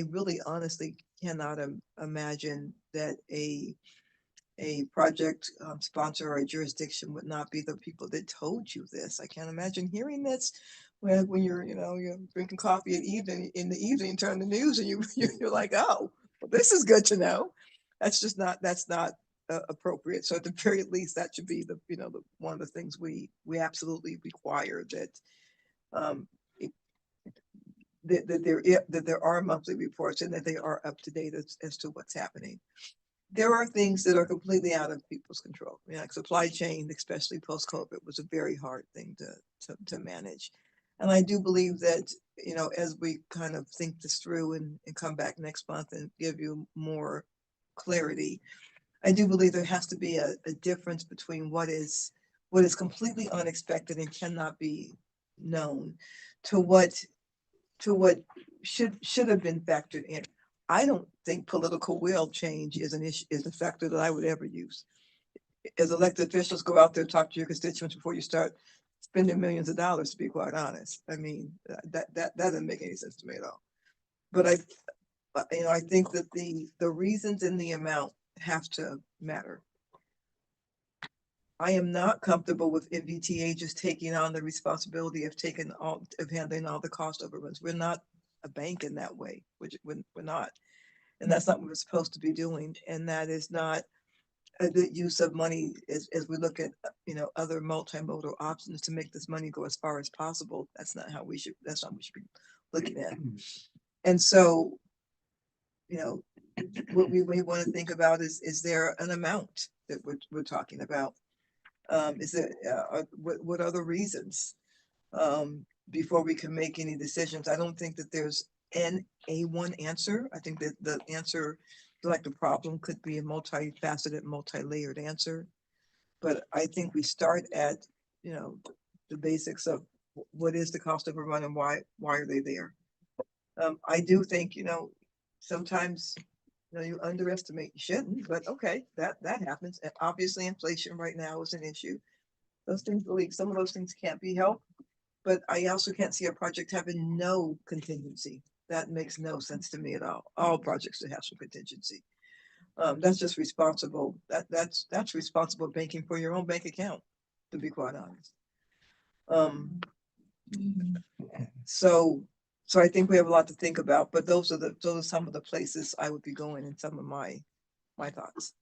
really honestly cannot imagine that a project sponsor or a jurisdiction would not be the people that told you this. I can't imagine hearing this when you're drinking coffee in the evening, turn the news and you're like, oh, well, this is good to know. That's not appropriate. So at the very least, that should be the one of the things we absolutely require, that there are monthly reports and that they are up to date as to what's happening. There are things that are completely out of people's control. Like supply chain, especially post-COVID, was a very hard thing to manage. And I do believe that, as we kind of think this through and come back next month and give you more clarity, I do believe there has to be a difference between what is completely unexpected and cannot be known to what should have been factored in. I don't think political will change is a factor that I would ever use. As elected officials, go out there and talk to your constituents before you start spending millions of dollars, to be quite honest. I mean, that doesn't make any sense to me at all. But you know, I think that the reasons and the amount have to matter. I am not comfortable with MBTA just taking on the responsibility of handling all the cost overruns. We're not a bank in that way, which we're not. And that's not what we're supposed to be doing. And that is not a good use of money as we look at, you know, other multimodal options to make this money go as far as possible. That's not what we should be looking at. And so, you know, what we want to think about is there an amount that we're talking about? Is it, what are the reasons? Before we can make any decisions, I don't think that there's a one answer. I think that the answer, like the problem, could be a multifaceted, multi-layered answer. But I think we start at, you know, the basics of what is the cost overrun and why are they there? I do think, you know, sometimes, you know, you underestimate, you shouldn't, but okay, that happens. And obviously inflation right now is an issue. Those things, some of those things can't be helped, but I also can't see a project having no contingency. That makes no sense to me at all. All projects should have some contingency. That's just responsible. That's responsible banking for your own bank account, to be quite honest. So I think we have a lot to think about, but those are some of the places I would be going in some of my thoughts.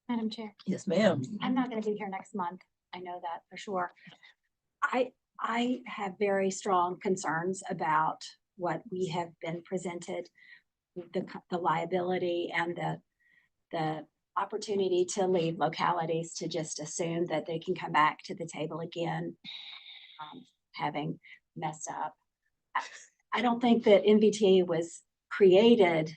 Madam Chair, Yes, ma'am. I'm not gonna be here next month. I know that for sure. I have very strong concerns about what we have been presented, the liability and the opportunity to leave localities to just assume that they can come back to the table again, having messed up. I don't think that MBTA was created,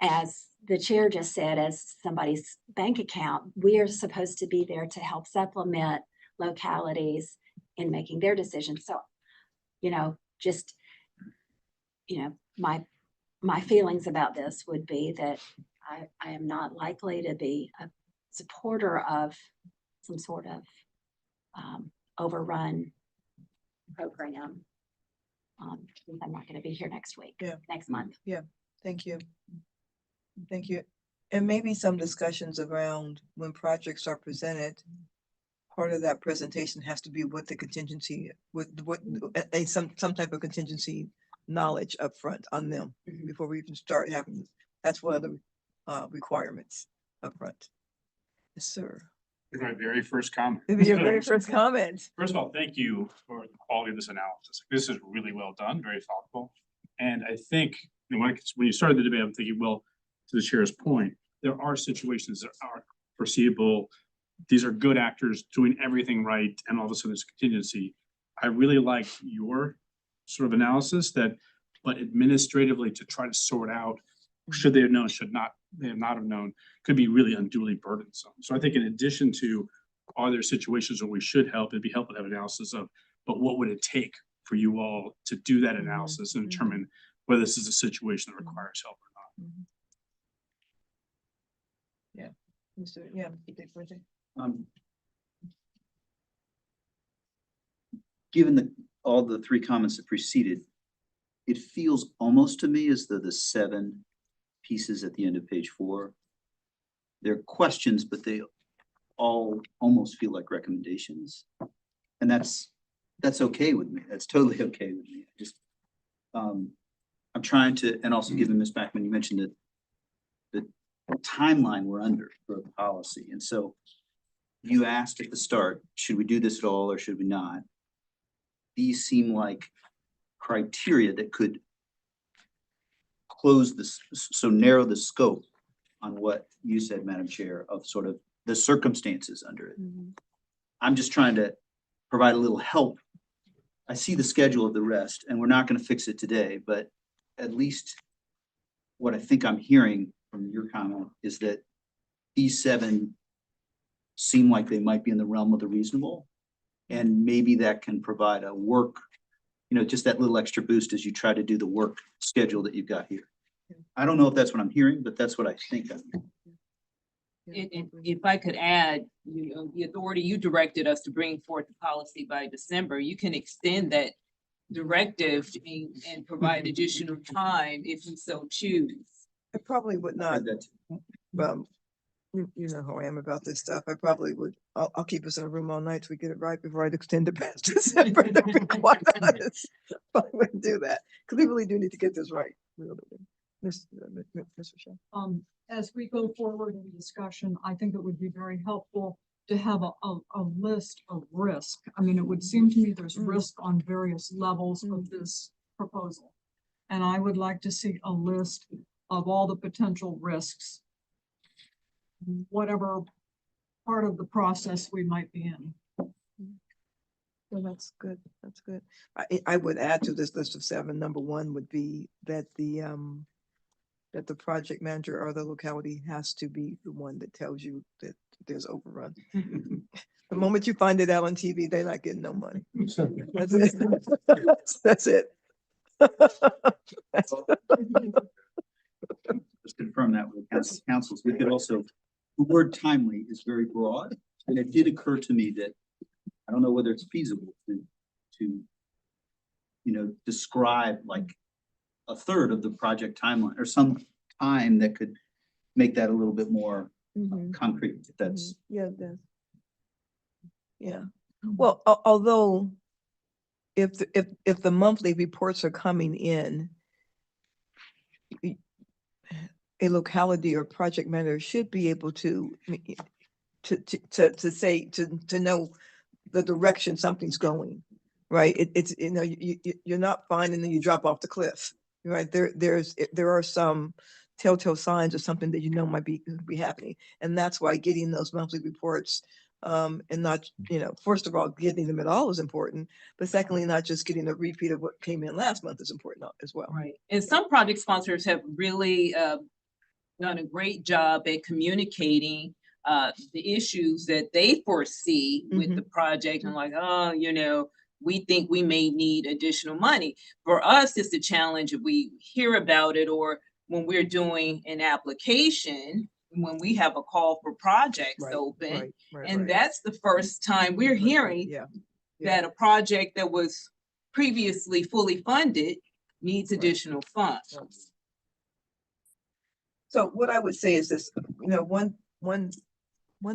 as the chair just said, as somebody's bank account. We are supposed to be there to help supplement localities in making their decisions. So, you know, just, you know, my feelings about this would be that I am not likely to be a supporter of some sort of overrun program. I'm not going to be here next week. Yeah. Next month. Yeah, thank you. Thank you. And maybe some discussions around when projects are presented. Part of that presentation has to be what the contingency, some type of contingency knowledge upfront on them before we even start having. That's one of the requirements upfront. Yes, sir. My very first comment. Maybe your very first comment. First of all, thank you for the quality of this analysis. This is really well done, very thoughtful. And I think, you know, when you started the debate, I'm thinking, well, to the chair's point, there are situations that are foreseeable. These are good actors doing everything right, and all of a sudden there's contingency. I really like your sort of analysis but administratively to try to sort out, should they have known, should not, they have not have known, could be really unduly burdensome. So I think in addition to, are there situations where we should help, it'd be helpful to have analysis of, but what would it take for you all to do that analysis and determine whether this is a situation that requires help or not. Given all the three comments that preceded, it feels almost to me as though the 7 pieces at the end of page 4, they're questions, but they all almost feel like recommendations. And that's okay with me. That's totally okay with me. I'm trying to, and also given Ms. Backman, you mentioned that the timeline we're under for the policy. And so you asked at the start, should we do this at all or should we not? These seem like criteria that could close this, so narrow the scope on what you said, Madam Chair, of sort of the circumstances under it. I'm just trying to provide a little help. I see the schedule of the rest, and we're not going to fix it today, but at least what I think I'm hearing from your comment is that these 7 seem like they might be in the realm of the reasonable, and maybe that can provide a work, you know, just that little extra boost as you try to do the work schedule that you've got here. I don't know if that's what I'm hearing, but that's what I think I'm hearing. If I could add, you know, the authority you directed us to bring forth the policy by December, you can extend that directive and provide additional time if we so choose. I probably would not, That you know how I am about this stuff. I probably would, I'll keep us in a room all night till we get it right before I'd extend it past December. To be quite honest. I wouldn't do that, because we really do need to get this right. We really do. Mr. Shaw. As we go forward in discussion, I think it would be very helpful to have a list of risk. I mean, it would seem to me there's risk on various levels of this proposal. And I would like to see a list of all the potential risks, whatever part of the process we might be in. Well, that's good. That's good. I would add to this list of 7, number 1 would be that the project manager or the locality has to be the one that tells you that there's overrun. The moment you find it out on TV, they're not getting no money. That's it. That's it. Just confirm that with councils. We could also, the word timely is very broad, and it did occur to me that I don't know whether it's feasible to describe like a third of the project timeline or some time that could make that a little bit more concrete. If that's Yeah, it does. Yeah. Well, although if the monthly reports are coming in, a locality or project manager should be able to say, to know the direction something's going, right? It's, you're not fine and then you drop off the cliff, right? There are some telltale signs of something that might be happening. And that's why getting those monthly reports and not, first of all, getting them at all is important, but secondly, not just getting a repeat of what came in last month is important as well. Right. And some project sponsors have really done a great job at communicating the issues that they foresee with the project, and like, we think we may need additional money. For us, it's the challenge if we hear about it or when we're doing an application, when we have a call for projects open. And that's the first time we're hearing that a project that was previously fully funded needs additional funds. So what I would say is this, one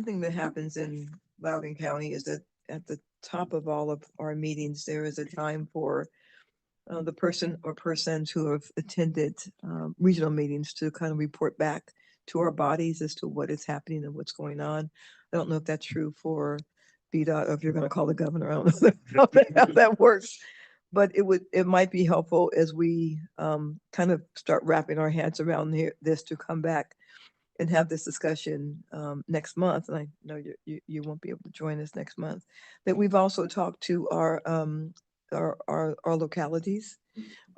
thing that happens in Loudoun County is that at the top of all of our meetings, there is a time for the person or persons who have attended regional meetings to kind of report back to our bodies as to what is happening and what's going on. I don't know if that's true for VDOT or if you're going to call the governor. I don't know how that works. But it might be helpful as we kind of start wrapping our heads around this to come back and have this discussion next month. And I know you won't be able to join us next month. That we've also talked to our localities,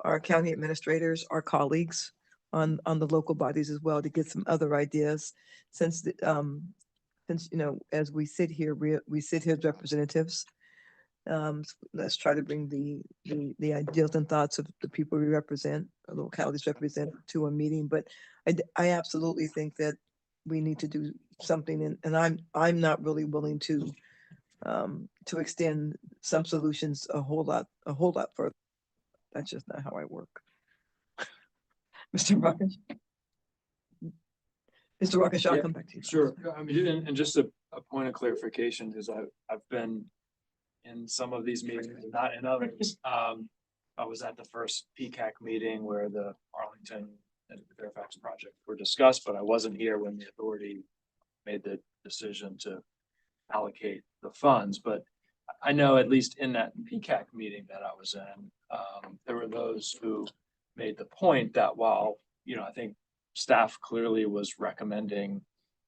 our county administrators, our colleagues on the local bodies as well to get some other ideas. Since as we sit here, we sit here as representatives. Let's try to bring the ideals and thoughts of the people we represent, or localities represent, to a meeting. But I absolutely think that we need to do something, and I'm not really willing to extend some solutions a whole lot further. That's just not how I work. Mr. Ruckish. Mr. Ruckish, I'll come back to you. Sure. I mean, and just a point of clarification, because I've been in some of these meetings, not in others. I was at the first PCAC meeting where the Arlington and Fairfax project were discussed, but I wasn't here when the authority made the decision to allocate the funds. But I know at least in that PCAC meeting that I was in, there were those who made the point that while, I think staff clearly was recommending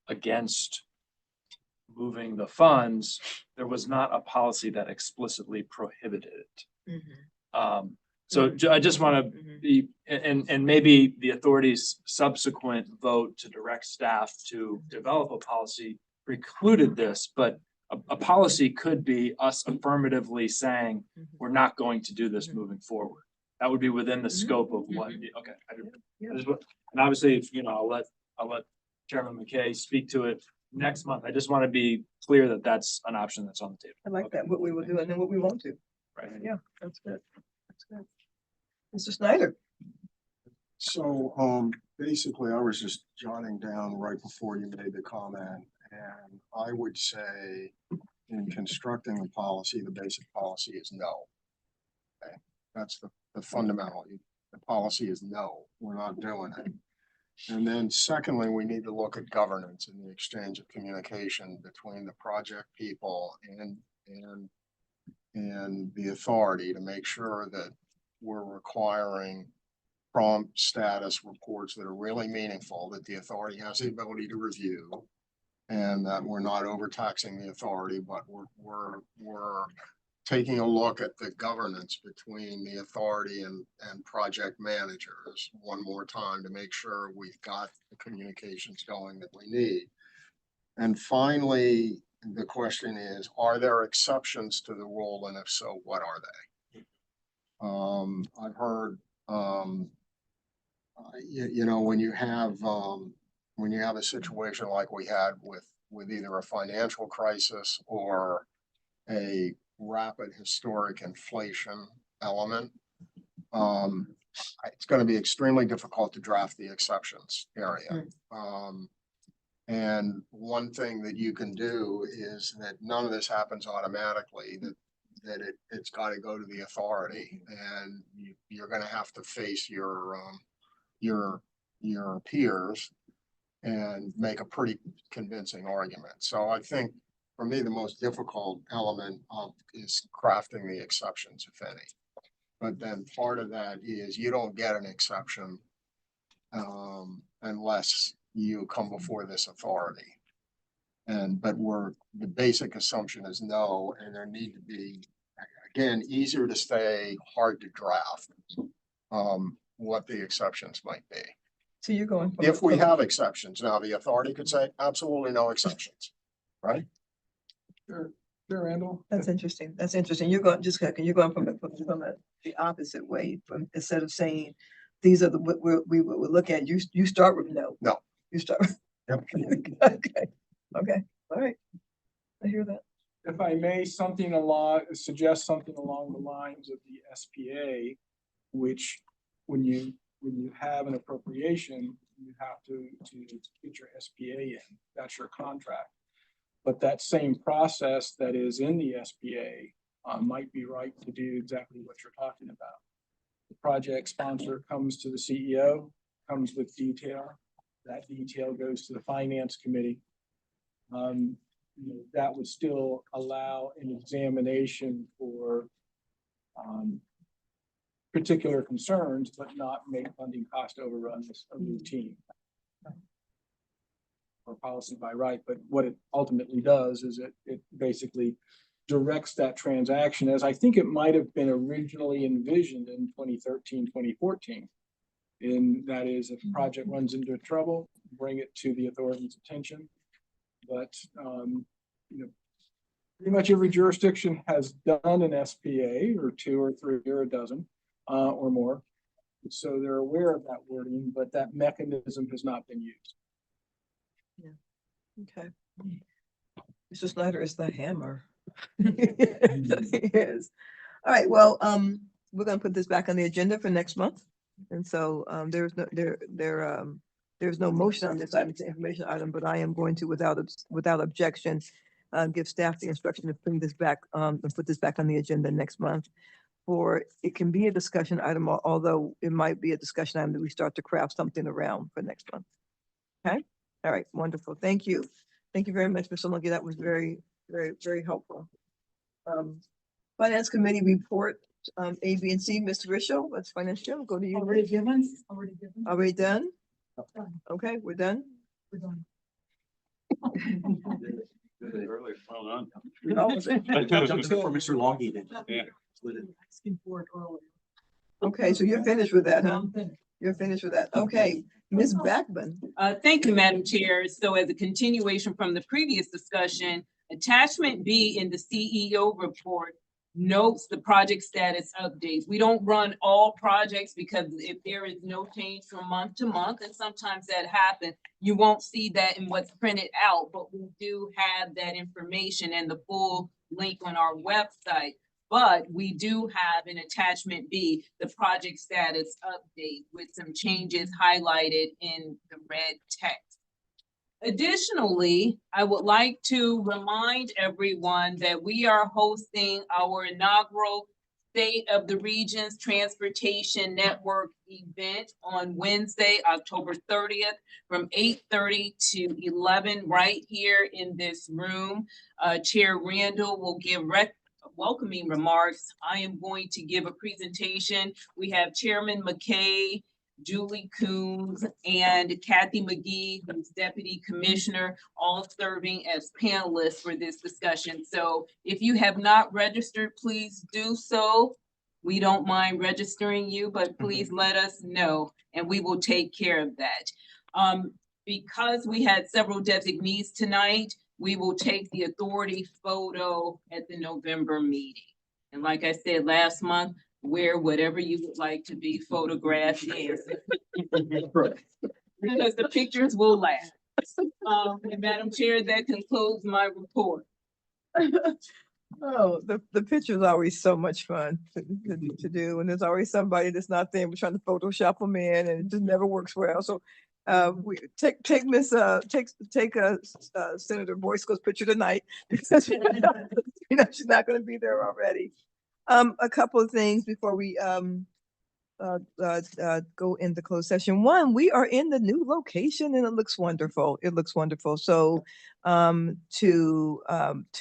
against moving the funds, there was not a policy that explicitly prohibited it. So I just want to be, and maybe the authority's subsequent vote to direct staff to develop a policy precluded this, but a policy could be us affirmatively saying, we're not going to do this moving forward. That would be within the scope of what, okay. And obviously, I'll let Chairman McKay speak to it next month. I just want to be clear that that's an option that's on the table. I like that, what we will do and then what we won't do. Right. Yeah, that's good. Mr. Snyder? So, basically, I was just jotting down right before you made the comment, and I would say in constructing the policy, the basic policy is no. Okay, that's the fundamental, the policy is no, we're not doing it. And then secondly, we need to look at governance and the exchange of communication between the project people and the authority to make sure that we're requiring prompt status reports that are really meaningful, that the authority has the ability to review. And that we're not overtaxing the authority, but we're taking a look at the governance between the authority and project managers one more time to make sure we've got the communications going that we need. And finally, the question is, are there exceptions to the rule? And if so, what are they? I've heard, you know, when you have a situation like we had with either a financial crisis or a rapid historic inflation element, it's going to be extremely difficult to draft the exceptions area. And one thing that you can do is that none of this happens automatically, that it's got to go to the authority, and you're going to have to face your peers and make a pretty convincing argument. So I think for me, the most difficult element is crafting the exceptions, if any. But then part of that is you don't get an exception unless you come before this authority. But the basic assumption is no, and there need to be, again, easier to say, hard to draft, what the exceptions might be. So you're going. If we have exceptions, now the authority could say absolutely no exceptions, right? Sure, Randall. That's interesting. That's interesting. You're going, just you're going from the opposite way, from instead of saying, these are the, we would look at, you start with no. No. You start. Yep. Okay, all right. I hear that. If I may, suggest something along the lines of the SPA, which when you have an appropriation, you have to get your SPA in, that's your contract. But that same process that is in the SPA might be right to do exactly what you're talking about. The project sponsor comes to the CEO, comes with detail. That detail goes to the finance committee. That would still allow an examination for particular concerns, but not make funding cost overruns a routine or policy by right. But what it ultimately does is it basically directs that transaction, as I think it might have been originally envisioned in 2013, 2014. And that is, if a project runs into trouble, bring it to the authority's attention. But pretty much every jurisdiction has done an SPA or two or three or a dozen or more. So they're aware of that wording, but that mechanism has not been used. Yeah. Okay. Mr. Snyder is the hammer. Yes. All right. Well, we're going to put this back on the agenda for next month. And so there's no motion on this item, it's an information item, but I am going to, without objection, give staff the instruction to bring this back and put this back on the agenda next month. For it can be a discussion item, although it might be a discussion item that we start to craft something around for next month. Okay. All right. Wonderful. Thank you. Thank you very much, Mr. Lungi. That was very, very, very helpful. Finance committee report. A, B, and C, Mr. Rischel, that's financial, go to you. Already given? Already done? Okay, we're done. We're done. Well done. For Mr. Longy then. Yeah. Asking for it earlier. Okay, so you're finished with that, huh? You're finished with that. Okay, Ms. Backman. Thank you, Madam Chair. So as a continuation from the previous discussion, attachment B in the CEO report notes the project status updates. We don't run all projects because if there is no change from month to month, and sometimes that happens, you won't see that in what's printed out, but we do have that information and the full link on our website. But we do have in attachment B, the project status update with some changes highlighted in the red text. Additionally, I would like to remind everyone that we are hosting our inaugural State of the Regions Transportation Network event on Wednesday, October 30th, from 8:30 to 11, right here in this room. Chair Randall will give welcoming remarks. I am going to give a presentation. We have Chairman McKay, Julie Coons, and Kathy McGee, who's Deputy Commissioner, all serving as panelists for this discussion. So if you have not registered, please do so. We don't mind registering you, but please let us know and we will take care of that. Because we had several designees tonight, we will take the authority photo at the November meeting. And like I said last month, wear whatever you would like to be photographed in. Because the pictures will last. And Madam Chair, that concludes my report. Oh, the picture is always so much fun to do, and there's always somebody that's not there. We're trying to Photoshop them in, and it just never works well. So, we take Senator Boysko's picture tonight because you know she's not going to be there already. A couple of things before we go into closed session. One, we are in the new location and it looks wonderful. It looks wonderful. So to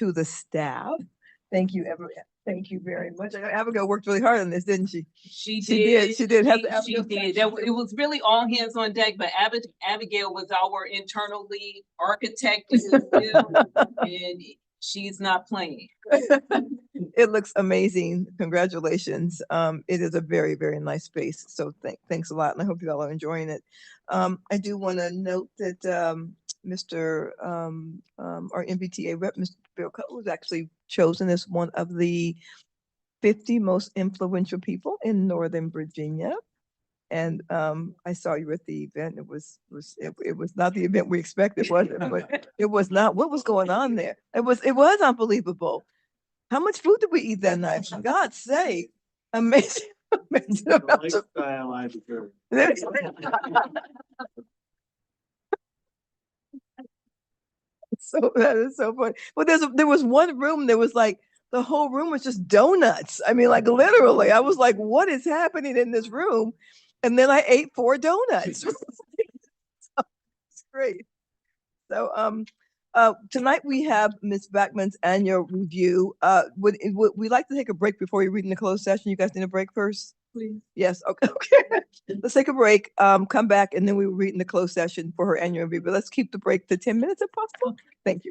the staff, thank you thank you very much. Abigail worked really hard on this, didn't she? She did. She did. She did. It was really all hands on deck, but Abigail was our internal lead architect as well, and she's not playing. It looks amazing. Congratulations. It is a very, very nice space. So thanks a lot. And I hope you all are enjoying it. I do want to note that our MBTA rep, Mr. Bill Cutler, was actually chosen as one of the 50 most influential people in Northern Virginia. And I saw you at the event. It was not the event we expected, was it? But it was not. What was going on there? It was unbelievable. How much food did we eat that night? For God's sake. Amazing. Amazing amounts of- Lifestyle I deserve. So that is so funny. Well, there was one room, there was like the whole room was just donuts. I mean, like literally, I was like, what is happening in this room? And then I ate 4 donuts. It's great. So tonight we have Ms. Backman's annual review. Would we like to take a break before we read in the closed session? You guys need a break first? Please. Yes, okay. Let's take a break, come back, and then we will read in the closed session for her annual review. But let's keep the break to 10 minutes if possible. Thank you.